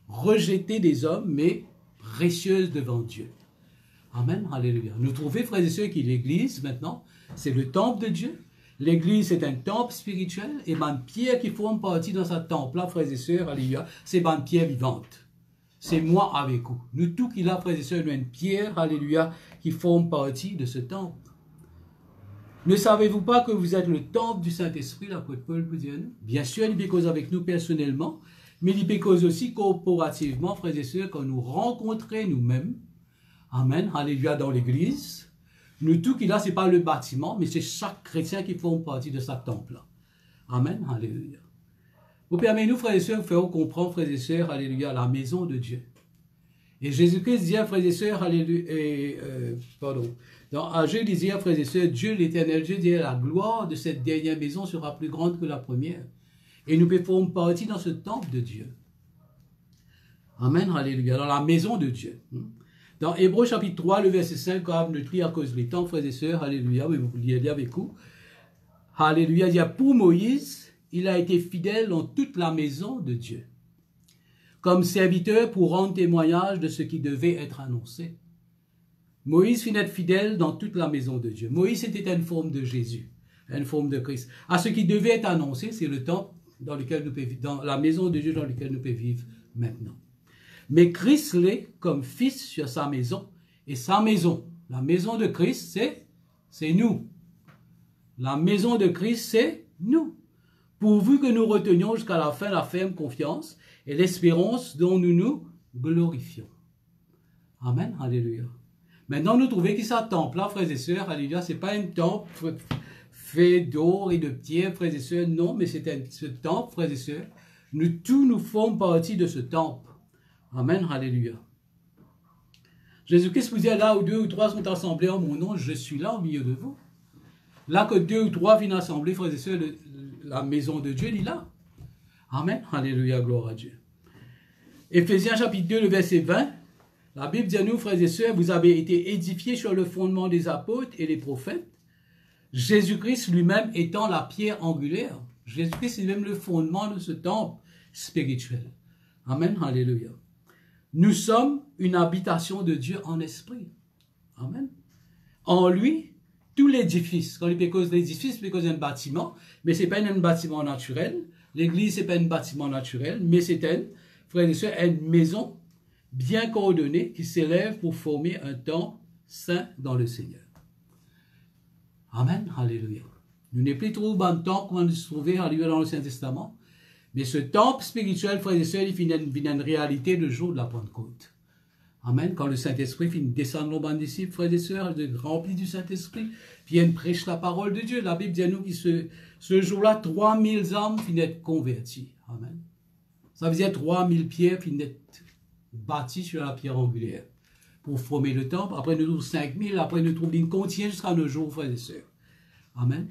rejetée des hommes, mais précieuse devant Dieu. » Amen, alléluia. Nous trouvons, frères et sœurs, que l'Église, maintenant, c'est le temple de Dieu. L'Église, c'est un temple spirituel, et ma pierre qui forme partie dans ce temple-là, frères et sœurs, alléluia, c'est ma pierre vivante. C'est moi avec vous. Nous, tout qui là, frères et sœurs, nous avons une pierre, alléluia, qui forme partie de ce temple. Ne savez-vous pas que vous êtes le temple du Saint-Esprit, l'apôtre Paul vous dit? Bien sûr, il peut cause avec nous personnellement, mais il peut cause aussi corporativement, frères et sœurs, quand nous rencontrons nous-mêmes. Amen, alléluia, dans l'Église. Nous, tout qui là, ce n'est pas le bâtiment, mais c'est chaque chrétien qui forme partie de ce temple-là. Amen, alléluia. Vous permettez-nous, frères et sœurs, faire comprendre, frères et sœurs, alléluia, la maison de Dieu. Et Jésus-Christ disait, frères et sœurs, alléluia, dans Agé disait, frères et sœurs, Dieu l'Éternel, Dieu disait, la gloire de cette dernière maison sera plus grande que la première. Et nous faisons partie dans ce temple de Dieu. Amen, alléluia, dans la maison de Dieu. Dans Hébreux chapitre 3, le verset 5, quand nous prie à cause des temps, frères et sœurs, alléluia, mais vous pouvez lire avec vous. Alléluia, il y a pour Moïse, il a été fidèle dans toute la maison de Dieu, comme serviteur pour rendre témoignage de ce qui devait être annoncé. Moïse finit fidèle dans toute la maison de Dieu. Moïse était une forme de Jésus, une forme de Christ. À ce qui devait être annoncé, c'est le temple dans lequel nous pouvons vivre, dans la maison de Dieu dans laquelle nous pouvons vivre maintenant. Mais Christ l'est comme fils sur sa maison, et sa maison, la maison de Christ, c'est nous. La maison de Christ, c'est nous. Pourvu que nous retenions jusqu'à la fin la ferme confiance et l'espérance dont nous nous glorifions. Amen, alléluia. Maintenant, nous trouvons que ce temple-là, frères et sœurs, alléluia, ce n'est pas un temple fait d'or et de pierre, frères et sœurs, non, mais c'est ce temple, frères et sœurs. Nous tous nous formons partie de ce temple. Amen, alléluia. Jésus-Christ vous dit, là où 2 ou 3 sont assemblés en mon nom, je suis là au milieu de vous. Là que 2 ou 3 viennent assembler, frères et sœurs, la maison de Dieu, il est là. Amen, alléluia, gloire à Dieu. Éphésiens chapitre 2, le verset 20, la Bible dit à nous, frères et sœurs, vous avez été édifiés sur le fondement des apôtres et des prophètes, Jésus-Christ lui-même étant la pierre angulaire. Jésus-Christ est même le fondement de ce temple spirituel. Amen, alléluia. Nous sommes une habitation de Dieu en esprit. Amen. En lui, tout l'édifice, quand il peut cause l'édifice, il peut cause un bâtiment, mais ce n'est pas un bâtiment naturel. L'église, ce n'est pas un bâtiment naturel, mais c'est frères et sœurs, une maison bien coordonnée qui s'élève pour former un temple saint dans le Seigneur. Amen, alléluia. Nous n'est plus trop dans le temple qu'on se trouvait dans le Saint-Testament, mais ce temple spirituel, frères et sœurs, il finit une réalité le jour de la Pentecôte. Amen. Quand le Saint-Esprit finit descendre aux disciples, frères et sœurs, remplis du Saint-Esprit, viennent prêcher la parole de Dieu. La Bible dit à nous que ce jour-là, 3000 âmes finissent converties. Amen. Ça veut dire 3000 pierres finissent bâties sur la pierre angulaire pour former le temple. Après, nous trouvons 5000. Après, nous trouvons une continue jusqu'à nos jours, frères et sœurs. Amen.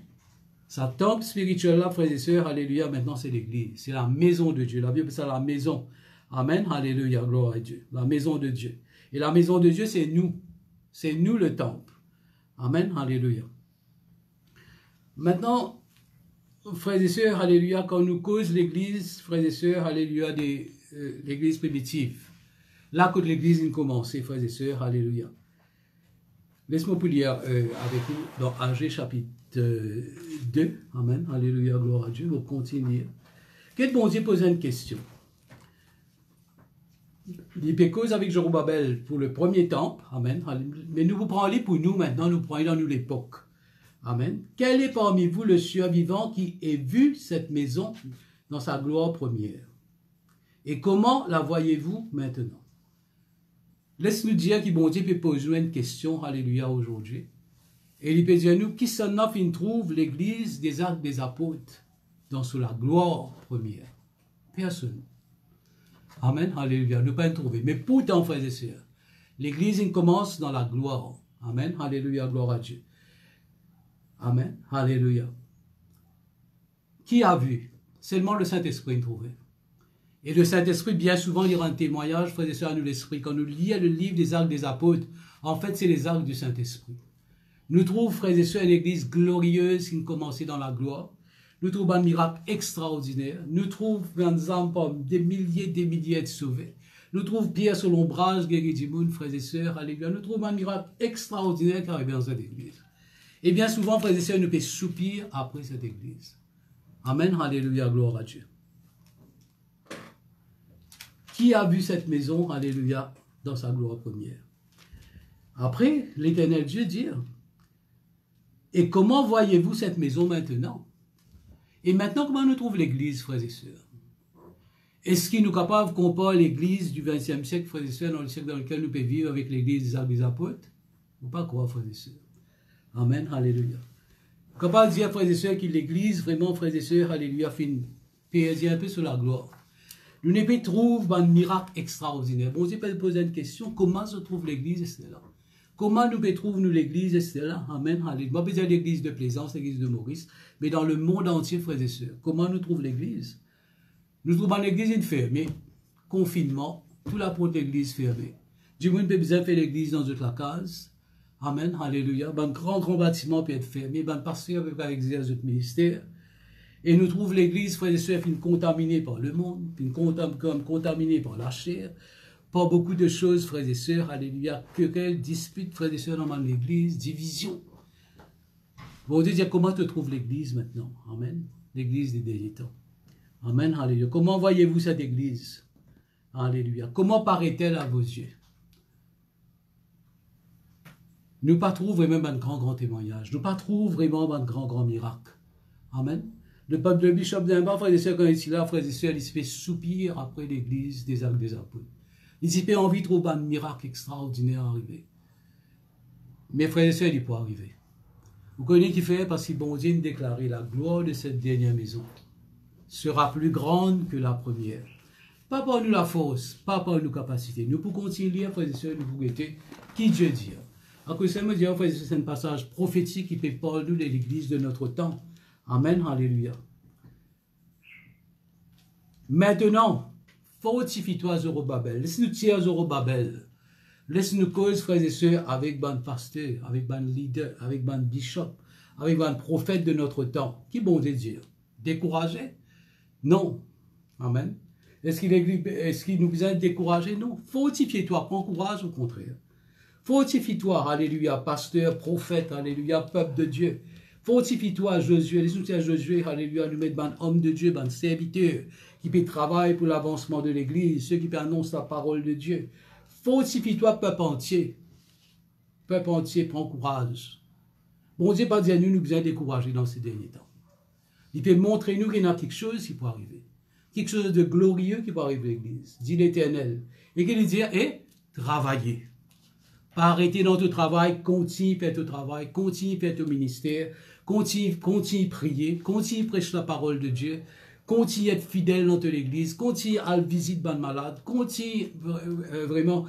Sa temple spirituel-là, frères et sœurs, alléluia, maintenant c'est l'église. C'est la maison de Dieu. La Bible, c'est la maison. Amen, alléluia, gloire à Dieu. La maison de Dieu. Et la maison de Dieu, c'est nous. C'est nous le temple. Amen, alléluia. Maintenant, frères et sœurs, alléluia, quand nous cause l'église, frères et sœurs, alléluia, l'église primitive. Là que l'église a commencé, frères et sœurs, alléluia. Laisse-moi vous lire avec vous dans Agé chapitre 2. Amen, alléluia, gloire à Dieu. Vous continuez. Quel bon Dieu pose une question? Il peut cause avec Zorobabel pour le premier temple. Amen. Mais nous vous prenons pour nous maintenant, nous prenons dans nous l'époque. Amen. Quel est parmi vous le survivant qui ait vu cette maison dans sa gloire première? Et comment la voyez-vous maintenant? Laisse-nous dire que bon Dieu peut poser une question, alléluia, aujourd'hui. Et il peut dire nous, qui s'en a fin trouve l'église des actes des apôtres dans sous la gloire première? Personne. Amen, alléluia, nous ne pouvons pas trouver. Mais pourtant, frères et sœurs, l'église commence dans la gloire. Amen, alléluia, gloire à Dieu. Amen, alléluia. Qui a vu? Seulement le Saint-Esprit nous trouvait. Et le Saint-Esprit, bien souvent, il rend un témoignage, frères et sœurs, à nous l'Esprit. Quand nous lisons le livre des actes des apôtres, en fait, c'est les actes du Saint-Esprit. Nous trouvons, frères et sœurs, une église glorieuse qui commençait dans la gloire. Nous trouvons un miracle extraordinaire. Nous trouvons, par exemple, des milliers de sauvés. Nous trouvons Pierre sur l'ombrage, guéri du monde, frères et sœurs, alléluia. Nous trouvons un miracle extraordinaire qui arrive dans cette église. Et bien souvent, frères et sœurs, nous pouvons soupirer après cette église. Amen, alléluia, gloire à Dieu. Qui a vu cette maison, alléluia, dans sa gloire première? Après, l'Éternel Dieu dit, et comment voyez-vous cette maison maintenant? Et maintenant, comment nous trouve l'Église, frères et sœurs? Est-ce qu'il nous est capable de comparer l'Église du XXe siècle, frères et sœurs, dans le siècle dans lequel nous pouvons vivre avec l'Église des actes des apôtres? Ou pas quoi, frères et sœurs? Amen, alléluia. Capable de dire, frères et sœurs, que l'Église, vraiment, frères et sœurs, alléluia, fait un peu sur la gloire. Nous ne pouvons trouver un miracle extraordinaire. Bon, je peux poser une question, comment se trouve l'Église, etc. Comment nous pouvons trouver nous l'Église, etc. Amen, alléluia. Moi, je dire l'Église de Plaisance, l'Église de Maurice, mais dans le monde entier, frères et sœurs, comment nous trouve l'Église? Nous trouvons l'Église fermée, confinement, tout la porte de l'Église fermée. Du monde peut besoin faire l'Église dans toute la case. Amen, alléluia. Un grand bâtiment peut être fermé, un pasteur peut pas exercer notre ministère. Et nous trouvons l'Église, frères et sœurs, contaminée par le monde, contaminée par la chair, par beaucoup de choses, frères et sœurs, alléluia, querelles, disputes, frères et sœurs, dans l'Église, division. Bon Dieu dit, comment te trouve l'Église maintenant? Amen. L'Église des derniers temps. Amen, alléluia. Comment voyez-vous cette Église? Alléluia. Comment paraît-elle à vos yeux? Nous ne trouvons pas vraiment un grand témoignage. Nous ne trouvons pas vraiment un grand miracle. Amen. Le peuple de Bishop d'Imba, frères et sœurs, quand il est là, frères et sœurs, il se fait soupir après l'Église des actes des apôtres. Il se fait envie de trouver un miracle extraordinaire arriver. Mais frères et sœurs, il peut arriver. Vous connaissez qui fait? Parce que bon Dieu nous déclaré la gloire de cette dernière maison sera plus grande que la première. Pas par nous la force, pas par nos capacités. Nous pouvons continuer, frères et sœurs, nous pouvons guetter qui Dieu dit. À cause de ça, frères et sœurs, c'est un passage prophétique qui peut parler de l'Église de notre temps. Amen, alléluia. Maintenant, fortifie-toi, Zorobabel. Laisse-nous tirer Zorobabel. Laisse-nous cause, frères et sœurs, avec ban pasteur, avec ban leader, avec ban bishop, avec ban prophète de notre temps. Qui bon Dieu dire? Découragé? Non. Amen. Est-ce qu'il nous besoin de décourager? Non. Fortifie-toi, prends courage au contraire. Fortifie-toi, alléluia, pasteur, prophète, alléluia, peuple de Dieu. Fortifie-toi, Josué, les outils à Josué, alléluia, nous mettre un homme de Dieu, un serviteur, qui peut travailler pour l'avancement de l'Église, ceux qui peut annoncer la parole de Dieu. Fortifie-toi, peuple entier. Peuple entier, prends courage. Bon Dieu, pas dire nous, nous besoin décourager dans ces derniers temps. Il peut montrer nous qu'il y a quelque chose qui peut arriver. Quelque chose de glorieux qui peut arriver à l'Église, dit l'Éternel. Et qu'il dit, travaillez. Pas arrêter dans ton travail, continue faire ton travail, continue faire ton ministère, continue prier, continue prêcher la parole de Dieu, continue être fidèle dans ton église, continue à visiter ban malade, continue vraiment,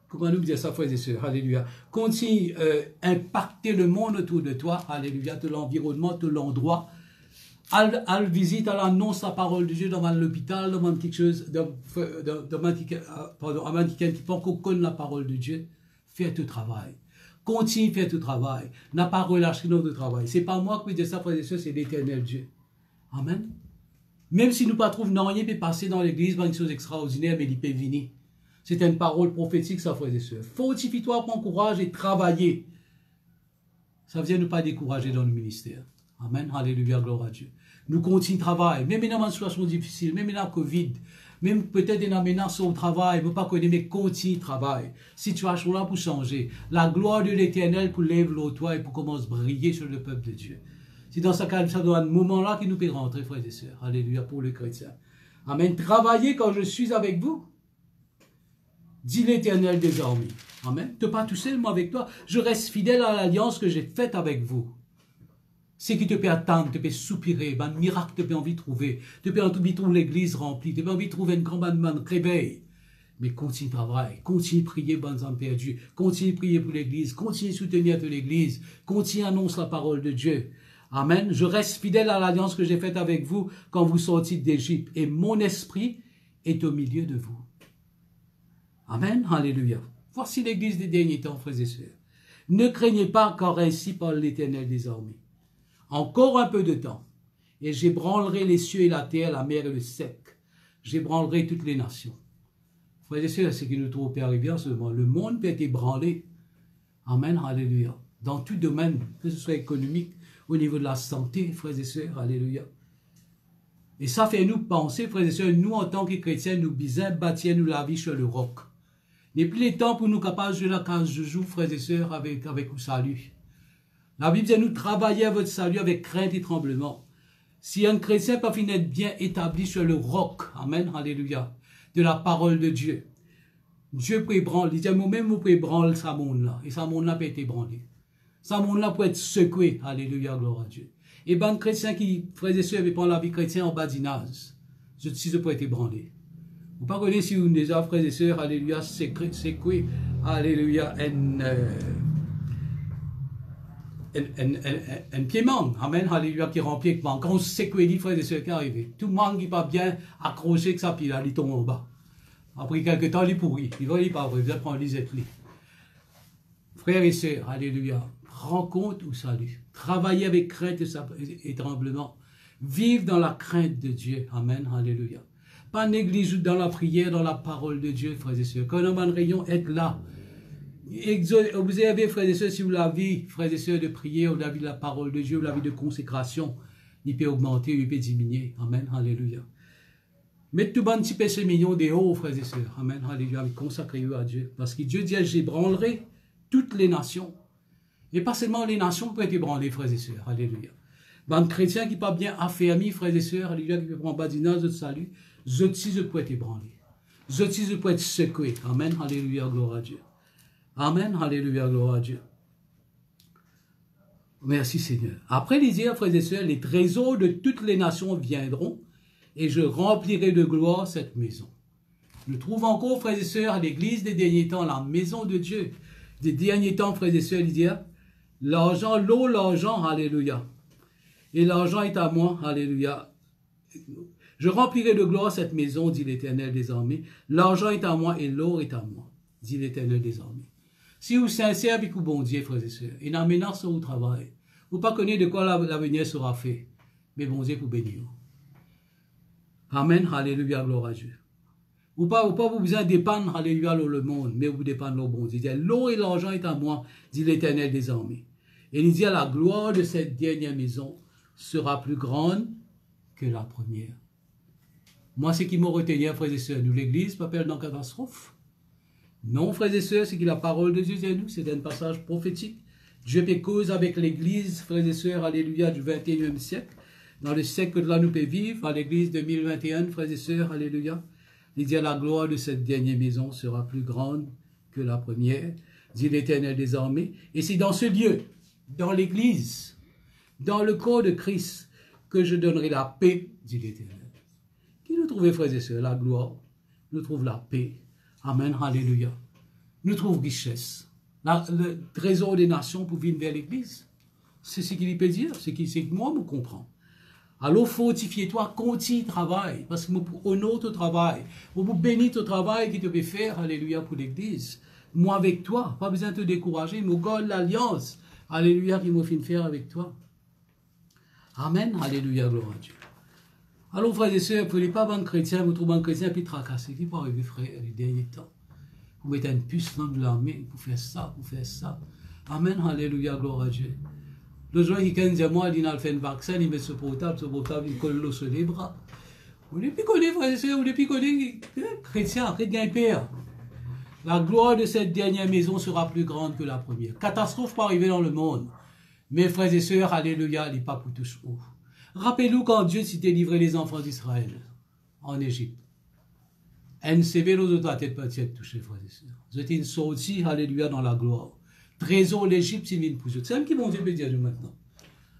comment nous dire ça, frères et sœurs, alléluia, continue impacter le monde autour de toi, alléluia, de l'environnement, de l'endroit, à visite, à l'annonce la parole de Dieu dans l'hôpital, dans quelque chose, dans quelqu'un qui pense qu'on connaît la parole de Dieu, fais ton travail. Continue à faire ton travail. N'a pas relâché dans ton travail. C'est pas moi qui dis ça, frères et sœurs, c'est l'Éternel Dieu. Amen. Même si nous ne pas trouvons non, rien peut passer dans l'église, pas une chose extraordinaire, mais il peut venir. C'est une parole prophétique, ça, frères et sœurs. Fortifie-toi, prends courage et travailler. Ça veut dire ne pas décourager dans le ministère. Amen. Alléluia, gloire à Dieu. Nous continuons de travailler, même dans une situation difficile, même dans la COVID, Même peut-être une menace au travail, vous ne pas connaître, mais continue de travail. Situation là pour changer. La gloire de l'Éternel pour lève le toit et pour commencer à briller sur le peuple de Dieu. C'est dans ce cas, ça doit être un moment-là qui nous peut rentrer, frères et sœurs. Alléluia pour les chrétiens. Amen. Travaillez quand je suis avec vous. Dit l'Éternel des armées. Amen. Tu n'es pas tout seul, moi, avec toi. Je reste fidèle à l'alliance que j'ai faite avec vous. C'est qui te peut attendre, te peut soupirer, un miracle te peut envie de trouver. Tu peux envie de trouver l'église remplie. Tu peux envie de trouver une grande réveil. Mais continue de travailler. Continue de prier, bonnes âmes perdues. Continue de prier pour l'église. Continue de soutenir l'église. Continue d'annoncer la parole de Dieu. Amen. Je reste fidèle à l'alliance que j'ai faite avec vous quand vous sortiez d'Égypte. Et mon esprit est au milieu de vous. Amen. Alléluia. Voici l'église des derniers temps, frères et sœurs. Ne craignez pas, car ainsi parle l'Éternel des armées. Encore un peu de temps, et j'ébranlerai les cieux et la terre, la mer et le sec. J'ébranlerai toutes les nations. Frères et sœurs, c'est ce qui nous trouve arriver en ce moment. Le monde peut être ébranlé. Amen. Alléluia. Dans tout domaine, que ce soit économique, au niveau de la santé, frères et sœurs. Alléluia. Et ça fait nous penser, frères et sœurs, nous en tant que chrétiens, nous bisons bâtir nous la vie sur le roc. Il n'est plus le temps pour nous capables de jouer la case de jour, frères et sœurs, avec le salut. La Bible dit nous travailler à votre salut avec crainte et tremblement. Si un chrétien peut finir d'être bien établi sur le roc, amen, alléluia, de la parole de Dieu, Dieu peut ébranler. Il dit moi-même, vous pouvez ébranler sa monde-là. Et sa monde-là peut être ébranlé. Sa monde-là peut être secoué. Alléluia, gloire à Dieu. Et ben, chrétiens qui, frères et sœurs, prennent la vie chrétienne en badinage, si je peux être ébranlé. Vous ne pas connaître si vous déjà, frères et sœurs, alléluia, secoué, alléluia, un piémant, amen, alléluia, qui remplit avec manque. Quand on secoué, dit, frères et sœurs, qui arrive. Tout le monde qui n'est pas bien accroché que ça, puis là, il tombe en bas. Après quelques temps, il est pourri. Il va, il n'est pas vrai. Vous allez prendre lisette, lui. Frères et sœurs, alléluia, rencontre ou salut. Travaillez avec crainte et tremblement. Vive dans la crainte de Dieu. Amen, alléluia. Pas négliger dans la prière, dans la parole de Dieu, frères et sœurs. Quand on a un rayon, être là. Observez, frères et sœurs, si vous l'avez, frères et sœurs, de prier, vous l'avez de la parole de Dieu, vous l'avez de consécration, il peut augmenter, il peut diminuer. Amen, alléluia. Mettez tout bon petit péché mignon des hauts, frères et sœurs. Amen, alléluia. Consacrez-vous à Dieu. Parce que Dieu dit, j'ébranlerai toutes les nations. Et pas seulement les nations peuvent être ébranlées, frères et sœurs. Alléluia. Un chrétien qui n'est pas bien affermi, frères et sœurs, alléluia, qui peut prendre badinage de salut, je peux être ébranlé. Je peux être secoué. Amen, alléluia, gloire à Dieu. Amen, alléluia, gloire à Dieu. Merci Seigneur. Après les dire, frères et sœurs, les trésors de toutes les nations viendront et je remplirai de gloire cette maison. Nous trouvons encore, frères et sœurs, à l'église des derniers temps, la maison de Dieu. Des derniers temps, frères et sœurs, il dit, l'argent, l'eau, l'argent, alléluia. Et l'argent est à moi, alléluia. Je remplirai de gloire cette maison, dit l'Éternel des armées. L'argent est à moi et l'or est à moi, dit l'Éternel des armées. Si vous sincère avec vous, bon Dieu, frères et sœurs, et une menace au travail, vous pas connaissez de quoi l'avenir sera fait, mais bon Dieu pour bénir. Amen, alléluia, gloire à Dieu. Vous pas vous besoin dépendre, alléluia, le monde, mais vous dépendez au bon Dieu. L'eau et l'argent est à moi, dit l'Éternel des armées. Et il dit, la gloire de cette dernière maison sera plus grande que la première. Moi, ce qui m'a retenu, frères et sœurs, nous, l'Église, pas perdre dans la catastrophe. Non, frères et sœurs, c'est que la parole de Dieu est nous, c'est un passage prophétique. Dieu fait cause avec l'Église, frères et sœurs, alléluia, du 21e siècle. Dans le siècle que là nous peut vivre, à l'Église 2021, frères et sœurs, alléluia. Il dit, la gloire de cette dernière maison sera plus grande que la première, dit l'Éternel des armées. Et c'est dans ce lieu, dans l'Église, dans le corps de Christ, que je donnerai la paix, dit l'Éternel. Qui nous trouve, frères et sœurs, la gloire, nous trouve la paix. Amen, alléluia. Nous trouve richesse. Le trésor des nations pour venir vers l'Église. C'est ce qu'il peut dire, c'est que moi, je comprends. Alors, fortifie-toi, continue travail, parce que pour honorer ton travail, pour bénir ton travail qui te fait faire, alléluia, pour l'Église. Moi avec toi, pas besoin de te décourager, mais garde l'alliance, alléluia, qui m'a fait faire avec toi. Amen, alléluia, gloire à Dieu. Alors, frères et sœurs, vous ne pouvez pas un chrétien, vous trouvez un chrétien, puis tracasser, qui peut arriver, frère, les derniers temps. Vous mettez une puce dans de l'armée, pour faire ça, pour faire ça. Amen, alléluia, gloire à Dieu. Le jour, quelqu'un dit à moi, il a fait un vaccin, il met ce portable, il colle l'eau sur les bras. Vous n'êtes plus connus, frères et sœurs, vous n'êtes plus connus, chrétiens, chrétiens et pères. La gloire de cette dernière maison sera plus grande que la première. Catastrophe peut arriver dans le monde. Mais frères et sœurs, alléluia, il n'est pas pour tous haut. Rappelez-nous quand Dieu s'est délivré les enfants d'Israël en Égypte. NCV, nos autres têtes pas touchées, frères et sœurs. Vous êtes sortis, alléluia, dans la gloire. Trésor l'Égypte, c'est une pour eux. C'est même qui mon Dieu peut dire maintenant.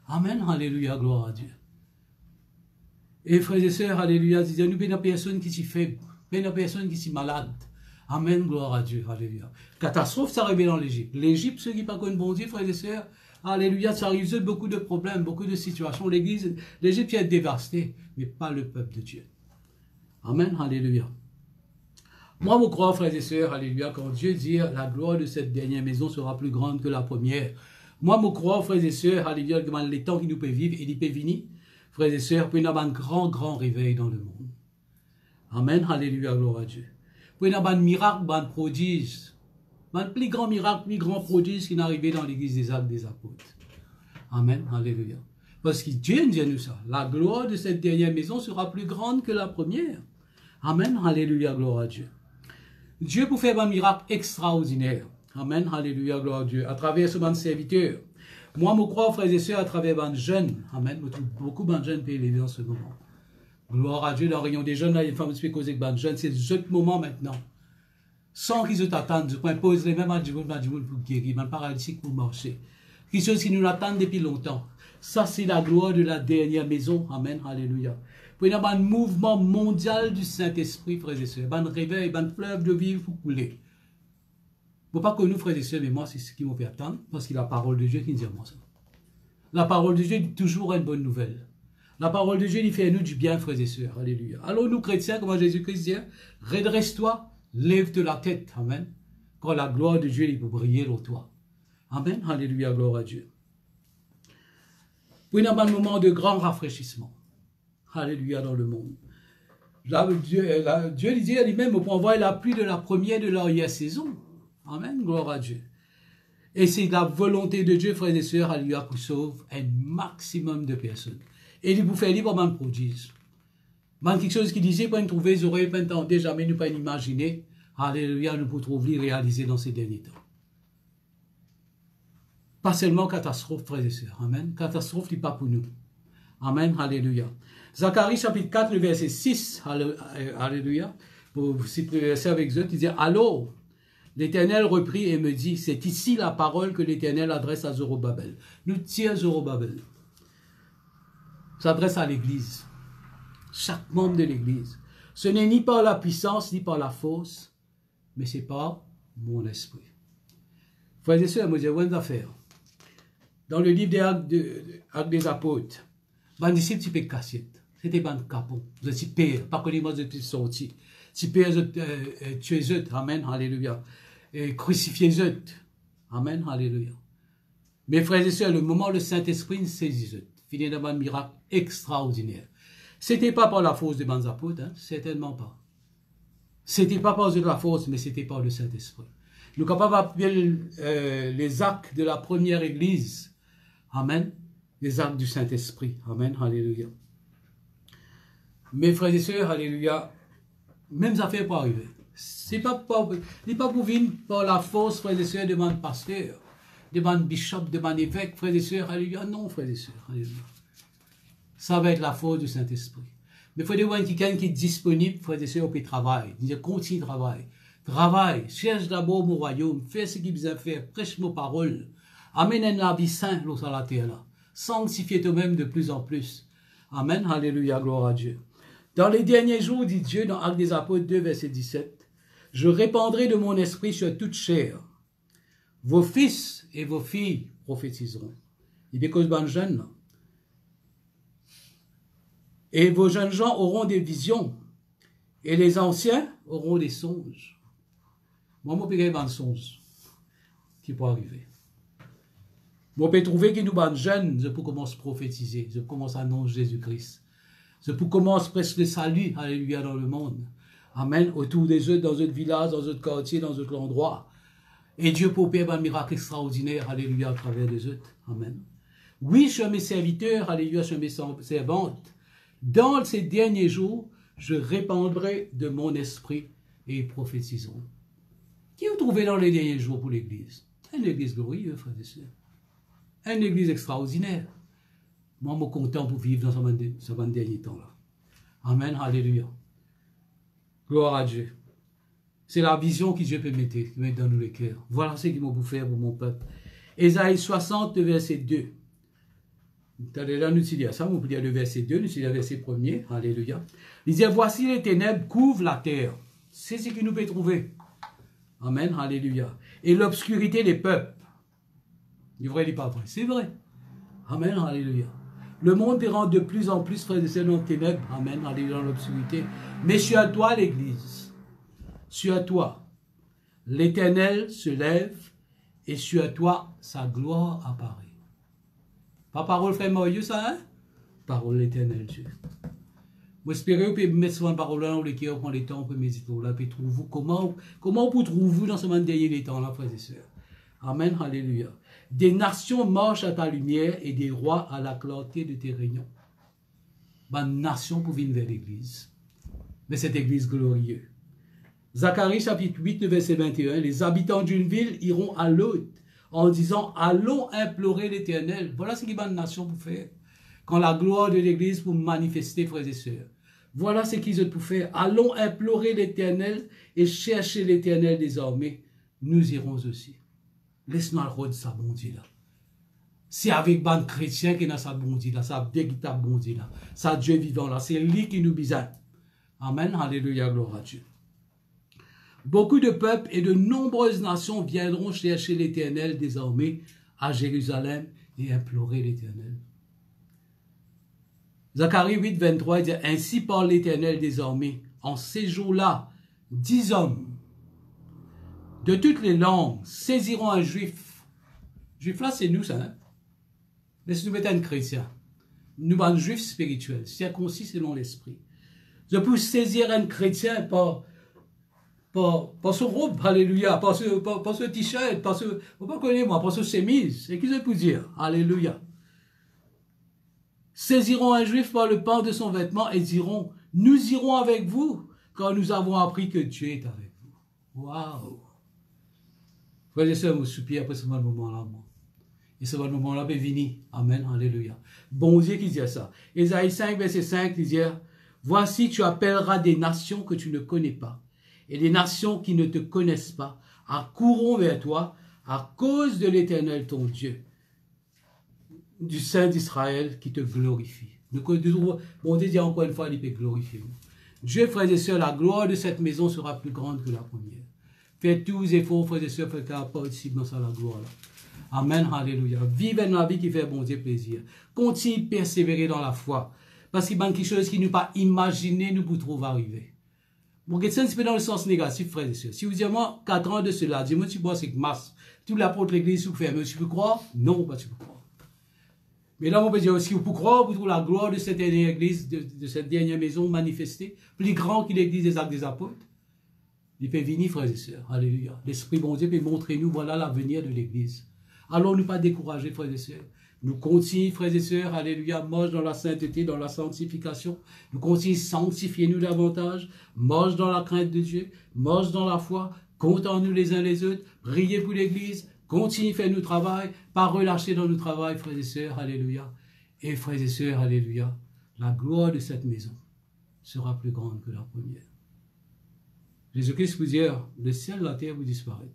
Amen, alléluia, gloire à Dieu. Et frères et sœurs, alléluia, nous ne sommes personne qui s'y faible, pas personne qui s'y malade. Amen, gloire à Dieu, alléluia. Catastrophe, ça arrive dans l'Égypte. L'Égypte, ceux qui ne pas connus bon Dieu, frères et sœurs, alléluia, ça arrive beaucoup de problèmes, beaucoup de situations. L'Église, l'Égypte est dévastée, mais pas le peuple de Dieu. Amen, alléluia. Moi, je crois, frères et sœurs, alléluia, quand Dieu dit la gloire de cette dernière maison sera plus grande que la première. Moi, je crois, frères et sœurs, alléluia, que les temps qui nous peuvent vivre, il peut venir, frères et sœurs, pour y avoir un grand réveil dans le monde. Amen, alléluia, gloire à Dieu. Pour y avoir un miracle, un prodige, un plus grand miracle, plus grand prodige qui est arrivé dans l'église des Actes des Apôtres. Amen, alléluia. Parce que Dieu nous dit ça. La gloire de cette dernière maison sera plus grande que la première. Amen, alléluia, gloire à Dieu. Dieu pour faire un miracle extraordinaire. Amen, alléluia, gloire à Dieu. À travers ce bon serviteur. Moi, je crois, frères et sœurs, à travers un jeune. Amen, je trouve beaucoup de jeunes qui élever en ce moment. Gloire à Dieu, dans la réunion des jeunes, là, il y a une femme qui se causer avec un jeune. C'est ce moment maintenant. Sans qu'ils se t'attendent, je pose les mêmes à Dieu pour guérir, un paralytique pour marcher. Quelque chose qui nous attend depuis longtemps. Ça, c'est la gloire de la dernière maison. Amen, alléluia. Pour y avoir un mouvement mondial du Saint-Esprit, frères et sœurs. Un réveil, un fleuve de vie pour couler. Il ne faut pas que nous, frères et sœurs, mais moi, c'est ce qui m'a fait attendre, parce que la parole de Dieu qui nous dit moi ça. La parole de Dieu dit toujours une bonne nouvelle. La parole de Dieu, il fait à nous du bien, frères et sœurs. Alléluia. Alors, nous, chrétiens, comme Jésus-Christ dit, redresse-toi, lève-toi la tête. Amen. Quand la gloire de Dieu, il peut briller dans toi. Amen. Alléluia, gloire à Dieu. Pour y avoir un moment de grand rafraîchissement. Alléluia dans le monde. Là, Dieu dit à lui-même, on peut envoyer la pluie de la première de l'arrière-saison. Amen, gloire à Dieu. Et c'est la volonté de Dieu, frères et sœurs, alléluia, qui sauve un maximum de personnes. Et il vous fait libre un prodige. Man quelque chose qui disait, pas trouver les oreilles, pas entendre, jamais nous pas imaginer. Alléluia, nous pouvons trouver réaliser dans ces derniers temps. Pas seulement catastrophe, frères et sœurs. Amen. Catastrophe n'est pas pour nous. Amen. Alléluia. Zacharie chapitre 4, le verset 6. Alléluia. Pour citer le verset avec eux, il dit, alors, l'Éternel reprit et me dit, c'est ici la parole que l'Éternel adresse à Zorobabel. Nous tient Zorobabel. S'adresse à l'Église. Chaque membre de l'Église. Ce n'est ni par la puissance, ni par la force, mais c'est par mon esprit. Frères et sœurs, moi, j'ai une affaire. Dans le livre des Actes des Apôtres, mon disciple, tu peux casser. C'était un capon. Je suis père. Pas que les mots de sorti. Tu peux tuer eux. Amen. Alléluia. Et crucifier eux. Amen. Alléluia. Mes frères et sœurs, le moment où le Saint-Esprit saisit eux, finit dans un miracle extraordinaire. C'était pas par la force des bons apôtres, hein? Certainement pas. C'était pas par la force, mais c'était par le Saint-Esprit. Nous sommes capables d'appeler les actes de la première église. Amen. Les actes du Saint-Esprit. Amen. Alléluia. Mes frères et sœurs, alléluia, même affaire pour arriver. C'est pas pour venir par la force, frères et sœurs, de mon pasteur, de mon bishop, de mon évêque, frères et sœurs, alléluia. Non, frères et sœurs, alléluia. Ça va être la force du Saint-Esprit. Mais il faut avoir quelqu'un qui est disponible, frères et sœurs, au travail. Il continue de travailler. Travaille, cherche d'abord mon royaume, fais ce qu'il besoin faire, prêche mon parole. Amène la vie sainte sur la terre là. Sanctifie toi-même de plus en plus. Amen. Alléluia, gloire à Dieu. Dans les derniers jours, dit Dieu, dans Actes des Apôtres 2, verset 17, je répandrai de mon esprit sur toute chair. Vos fils et vos filles prophétiseront. Il dit que jeunes. Et vos jeunes gens auront des visions. Et les anciens auront des songes. Moi, je peux avoir un songe qui peut arriver. Moi, je peux trouver que nous sommes jeunes, je peux commencer à prophétiser, je commence à annoncer Jésus-Christ. Je peux commencer presque le salut, alléluia, dans le monde. Amen. Autour des autres, dans d'autres villages, dans d'autres quartiers, dans d'autres endroits. Et Dieu peut faire un miracle extraordinaire, alléluia, à travers les autres. Amen. Oui, je suis mes serviteurs, alléluia, je suis mes servantes. Dans ces derniers jours, je répandrai de mon esprit et ils prophétiseront. Qui vous trouvez dans les derniers jours pour l'Église? Une Église glorieuse, frères et sœurs. Une Église extraordinaire. Moi, je suis content pour vivre dans ce dernier temps-là. Amen, alléluia. Gloire à Dieu. C'est la vision que Dieu peut mettre dans nous les cœurs. Voilà ce qu'il m'a pour faire pour mon peuple. Ésaïe 60, verset 2. Là, nous disons ça, on peut dire le verset 2, nous disons le verset 1er. Alléluia. Il disait, voici les ténèbres couvrent la terre. C'est ce que nous pouvons trouver. Amen, alléluia. Et l'obscurité des peuples. Du vrai, il n'est pas vrai. C'est vrai. Amen, alléluia. Le monde rentre de plus en plus, frères et sœurs, dans les ténèbres. Amen, alléluia, dans l'obscurité. Mais sur toi, l'Église. Sur toi, l'Éternel se lève et sur toi, sa gloire apparaît. Pas parole, frère Moïse, ça, hein? Parole de l'Éternel Dieu. J'espère que vous pouvez mettre souvent parole là dans le cœur, prendre le temps, on peut méditer là, puis trouver comment on peut trouver dans ce moment dernier temps là, frères et sœurs. Amen, alléluia. Des nations marchent à ta lumière et des rois à la clarté de tes rayons. Une nation pour venir vers l'église. Mais cette église glorieuse. Zacharie chapitre 8, verset 21. Les habitants d'une ville iront à l'autre en disant, allons implorer l'Éternel. Voilà ce qu'il y a une nation pour faire. Quand la gloire de l'église pour manifester, frères et sœurs. Voilà ce qu'ils ont pour faire. Allons implorer l'Éternel et chercher l'Éternel désormais. Nous irons aussi. Laisse-nous le rôle de sa bonté là. C'est avec ban chrétien qui a sa bonté là, sa véritable bonté là, sa Dieu vivant là. C'est lui qui nous besoin. Amen, alléluia, gloire à Dieu. Beaucoup de peuples et de nombreuses nations viendront chercher l'Éternel désormais à Jérusalem et implorer l'Éternel. Zacharie 8, 23 dit, ainsi parle l'Éternel désormais, en ces jours-là, 10 hommes de toutes les langues saisiront un juif. Juif là, c'est nous, ça. Hein? Mais si nous mettons un chrétien, nous sommes un juif spirituel, circoncis selon l'esprit. Je peux saisir un chrétien par ce robe, alléluia, par ce t-shirt, par ce, vous ne connaissez moi, par ce chemise. Et qu'est-ce que je peux dire? Alléluia. Saisiront un juif par le pan de son vêtement et diront, nous irons avec vous, quand nous avons appris que Dieu est avec vous. Waouh! Frères et sœurs, je soupire après ce moment-là, moi. Et ce moment-là peut venir. Amen, alléluia. Bon Dieu qui dit ça. Ésaïe 5, verset 5, il dit, voici, tu appelleras des nations que tu ne connais pas, et des nations qui ne te connaissent pas, accourront vers toi, à cause de l'Éternel, ton Dieu, du Saint d'Israël, qui te glorifie. Bon Dieu dit encore une fois, il peut glorifier. Dieu, frères et sœurs, la gloire de cette maison sera plus grande que la première. Faites tous les efforts, frères et sœurs, pour qu'elle participe dans ça, la gloire. Là. Amen, alléluia. Vivez une vie qui fait bon Dieu plaisir. Continuez de persévérer dans la foi. Parce qu'il y a quelque chose qui nous pas imaginé, nous pour trouver arriver. Bon, c'est un petit peu dans le sens négatif, frères et sœurs. Si vous dites, moi, 4 ans de cela, dis-moi, tu vois, c'est que masse. Tout l'apôtre l'église, vous fait, mais tu peux croire? Non, pas tu peux croire. Mais là, on peut dire aussi, vous pouvez croire, vous trouvez la gloire de cette dernière église, de cette dernière maison manifestée, plus grand que l'église des actes des apôtres. Il peut venir, frères et sœurs. Alléluia. L'Esprit bon Dieu peut montrer nous, voilà l'avenir de l'église. Allons nous pas décourager, frères et sœurs. Nous continuons, frères et sœurs, alléluia, marche dans la sainteté, dans la sanctification. Nous continuons sanctifier nous davantage, marche dans la crainte de Dieu, marche dans la foi, comptons-nous les uns les autres, priez pour l'église, continuez faire notre travail, pas relâcher dans notre travail, frères et sœurs, alléluia. Et frères et sœurs, alléluia, la gloire de cette maison sera plus grande que la première. Jésus-Christ vous dit, le ciel et la terre vous disparaître.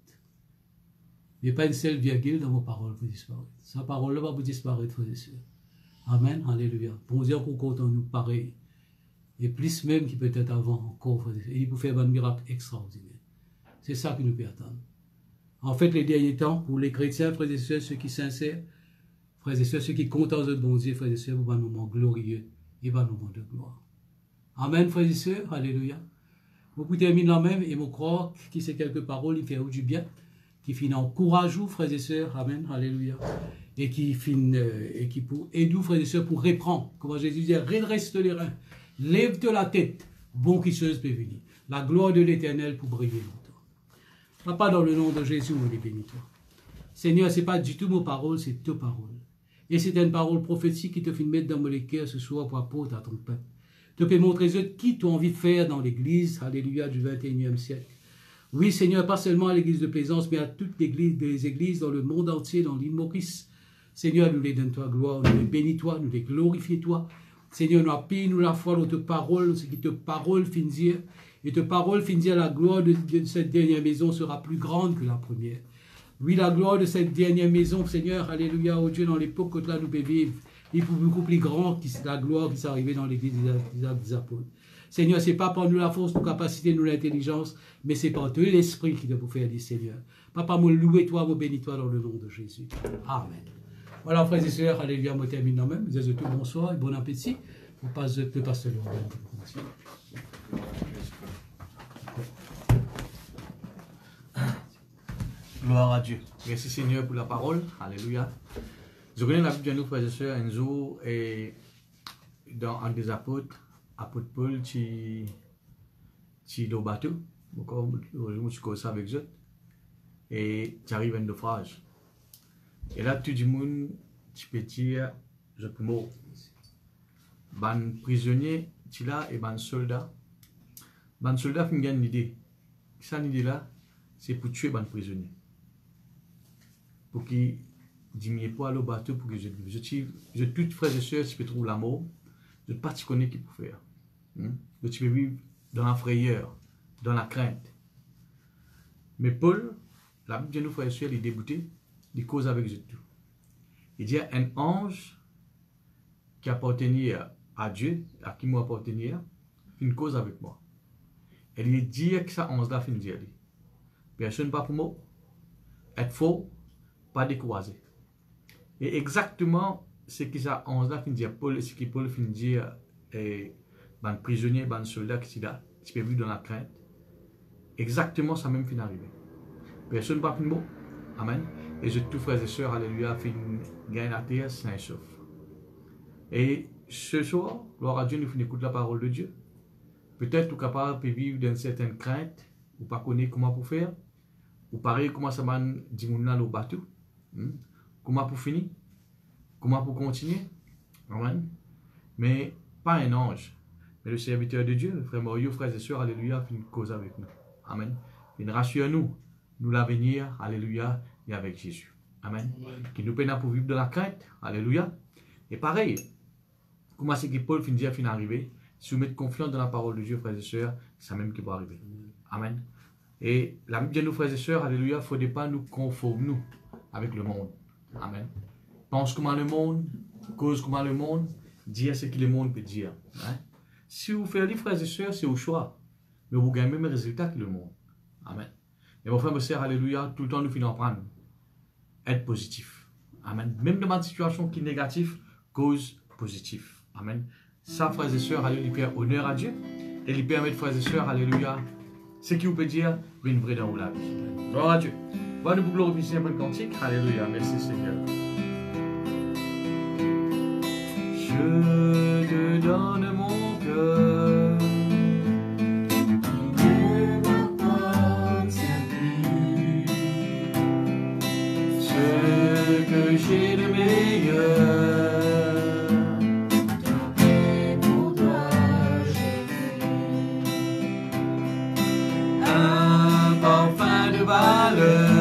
Il n'y a pas une seule virgule dans vos paroles pour disparaître. Sa parole va vous disparaître, frères et sœurs. Amen, alléluia. Bon Dieu, qu'on compte en nous pareil. Et plus même qu'il peut être avant encore, frères et sœurs. Il peut faire un miracle extraordinaire. C'est ça que nous pouvons attendre. En fait, les derniers temps, pour les chrétiens, frères et sœurs, ceux qui sont sincères, frères et sœurs, ceux qui comptent en eux, bon Dieu, frères et sœurs, vous avez un moment glorieux et un moment de gloire. Amen, frères et sœurs, alléluia. Vous pouvez terminer là même et vous croire que c'est quelques paroles, il fait du bien, qui finit en courage, frères et sœurs, amen, alléluia, et qui finit, et qui pour aider, frères et sœurs, pour reprendre, comme Jésus dit, redresse les reins, lève-toi la tête, bon qui chose peut venir. La gloire de l'Éternel pour briller longtemps. Papa, dans le nom de Jésus, on les bénit toi. Seigneur, ce n'est pas du tout mes paroles, c'est tes paroles. Et c'est une parole prophétique qui te fait mettre dans mon cœur ce soir pour apporter à ton peuple. te peux montrer qui tu as envie de faire dans l'église, alléluia, du 21e siècle. Oui, Seigneur, pas seulement à l'église de Plaisance, mais à toutes les églises dans le monde entier, dans l'île Maurice. Seigneur, nous les donne toi gloire, nous les bénis toi, nous les glorifions toi. Seigneur, nous appuyons nous la foi dans ta parole, ce qui te parole fin dire. Et ta parole fin dire, la gloire de cette dernière maison sera plus grande que la première. Oui, la gloire de cette dernière maison, Seigneur, alléluia, oh Dieu, dans l'époque que là nous pouvons vivre, il faut beaucoup plus grand que la gloire qui s'est arrivée dans l'église des apôtres. Seigneur, ce n'est pas par nous la force, nos capacités, nous l'intelligence, mais c'est par toi l'esprit qui doit vous faire dire, Seigneur. Papa, moi louer toi, moi bénis toi dans le nom de Jésus. Amen. Voilà, frères et sœurs, alléluia, moi termine quand même. Vous êtes tous bonsoir et bon appétit. On passe le pasteur. Gloire à Dieu. Merci Seigneur pour la parole. Alléluia. Je connais la Bible de nous, frères et sœurs, un jour, et dans un des apôtres Paul, qui le bateau, je suis comme ça avec eux, et tu arrives à un naufrage. Et là, tout le monde, tu peux dire, je suis mort. Ban prisonnier, tu là, et ban soldat. Ban soldat, il y a une idée. Cette idée-là, c'est pour tuer ban prisonnier. Pour qu'il diminue pas le bateau, pour que je toutes frères et sœurs, tu peux trouver la mort. Je ne sais pas si tu connais ce qu'il faut faire. Tu peux vivre dans la frayeur, dans la crainte. Mais Paul, la Bible de nous, frères et sœurs, il est débuté, il cause avec eux tout. Il dit un ange qui appartenait à Dieu, à qui moi appartenais, fait une cause avec moi. Et il dit que ça ange-là fait dire. Personne pas pour moi, être faux, pas découragé. Et exactement ce que ça ange-là fait dire, Paul, ce que Paul fait dire, ban prisonnier, ban soldat qui est là, qui peut vivre dans la crainte. Exactement ça même fin arrivé. Personne pas pour moi. Amen. Et je tous frères et sœurs, alléluia, fin gagne la terre, sain et sauf. Et ce soir, gloire à Dieu, nous finissons écouter la parole de Dieu. Peut-être tout capable de vivre dans une certaine crainte, ou pas connaître comment pour faire, ou pareil comment ça va dire au bateau, comment pour finir, comment pour continuer. Amen. Mais pas un ange, mais le serviteur de Dieu, le frère Mario, frères et sœurs, alléluia, fait une cause avec nous. Amen. Il rassure-nous, nous l'avenir, alléluia, et avec Jésus. Amen. Qui nous peine pour vivre de la crainte, alléluia. Et pareil, comment c'est que Paul finit à arriver, si vous mettez confiance dans la parole de Dieu, frères et sœurs, c'est même qui va arriver. Amen. Et la Bible de nous, frères et sœurs, alléluia, il ne faudrait pas nous conformer nous avec le monde. Amen. Pense comment le monde, cause comment le monde, dire ce que le monde peut dire. Hein? Si vous faites les frères et sœurs, c'est au choix. Mais vous gagnez le même résultat que le monde. Amen. Et mon frère, ma sœur, alléluia, tout le temps nous finissons prendre. Être positif. Amen. Même dans une situation qui est négative, cause positive. Amen. Ça, frères et sœurs, alléluia, honneur à Dieu. Et il permet, frères et sœurs, alléluia, ce qui vous peut dire, une vraie dans la vie. Gloire à Dieu. Voilà, nous vous glorifier un peu le cantique. Alléluia. Merci Seigneur. Je te donne mon cœur. Ne m'appartient plus. Ce que j'ai de meilleur. Et pour toi Jésus. Un parfum de valeur.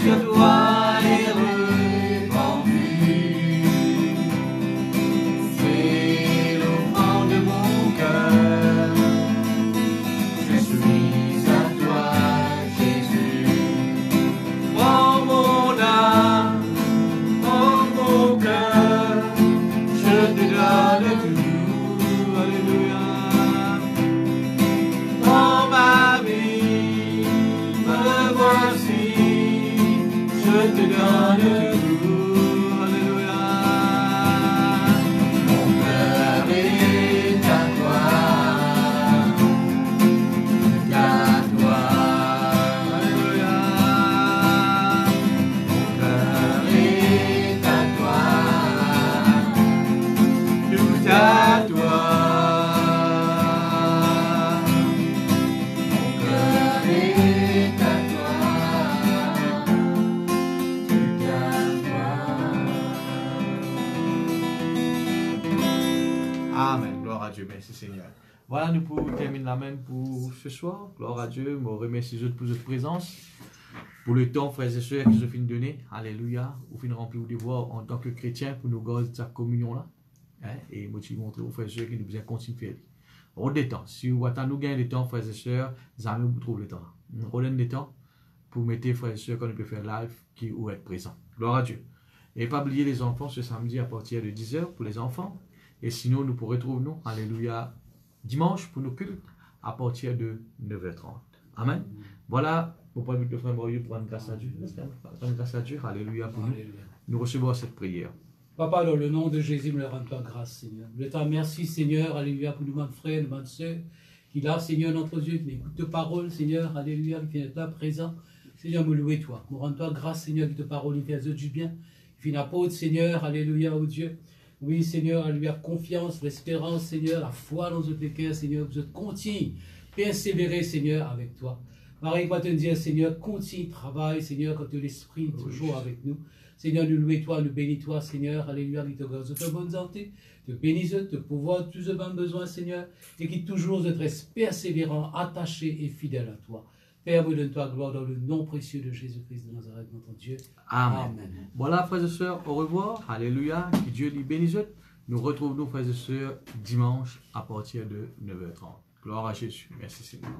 sur toi est répandu. C'est l'offrande de mon cœur. Je suis à toi, Jésus. Prends mon âme, prends mon cœur. Je te donne tout. Alléluia. Prends ma vie, me voici. Je te donne tout. Alléluia. Mon cœur est à toi. À toi. Alléluia. Mon cœur est à toi. Tout à toi. Mon cœur est à toi. Tout à toi. Amen. Gloire à Dieu. Merci Seigneur. Voilà, nous pouvons terminer la main pour ce soir. Gloire à Dieu. Je remercie les autres pour votre présence. Pour le temps, frères et sœurs, qu'ils ont fini de donner. Alléluia. Vous finissez remplir vos devoirs en tant que chrétien pour nous garder cette communion-là. Et moi, je montrer aux frères et sœurs qui nous besoin continuer de faire. On des temps. Si vous attendez nous gagner des temps, frères et sœurs, jamais vous trouvez le temps. On donne des temps pour mettre frères et sœurs qu'on peut faire live qui ou être présent. Gloire à Dieu. Et pas oublier les enfants ce samedi à partir de 10h pour les enfants. Et sinon, nous pourrons retrouver nous, alléluia, dimanche pour nos cultes à partir de 9h30. Amen. Voilà, pour prendre le frère Maurieux pour rendre grâce à Dieu. Rendre grâce à Dieu, alléluia, pour nous. Alléluia. Nous recevons cette prière. Papa, dans le nom de Jésus, me rends toi grâce, Seigneur. Je te remercie, Seigneur, alléluia, pour nous, mon frère, nos sœurs, qui là, Seigneur, notre Dieu, qui écoute ta parole, Seigneur, alléluia, qui est là présent. Seigneur, me louer toi. Me rends toi grâce, Seigneur, qui te parole, qui fait du bien. Qui fait apôtre, Seigneur, alléluia, oh Dieu. Oui, Seigneur, alléluia, confiance, l'espérance, Seigneur, la foi dans notre cœur, Seigneur, vous continue, persévérer, Seigneur, avec toi. Marie, moi te dire, Seigneur, continue, travaille, Seigneur, quand l'Esprit est toujours avec nous. Seigneur, nous louons toi, nous bénis toi, Seigneur, alléluia, qui te garde de bonne santé, te bénisse, te pouvoir, tous les besoins, Seigneur, et qui toujours être persévérant, attaché et fidèle à toi. Père, vous donne-toi gloire dans le nom précieux de Jésus-Christ de Nazareth, notre Dieu. Amen. Amen. Voilà, frères et sœurs, au revoir. Alléluia. Que Dieu les bénisse. Nous retrouvons, frères et sœurs, dimanche à partir de 9h30. Gloire à Jésus. Merci Seigneur.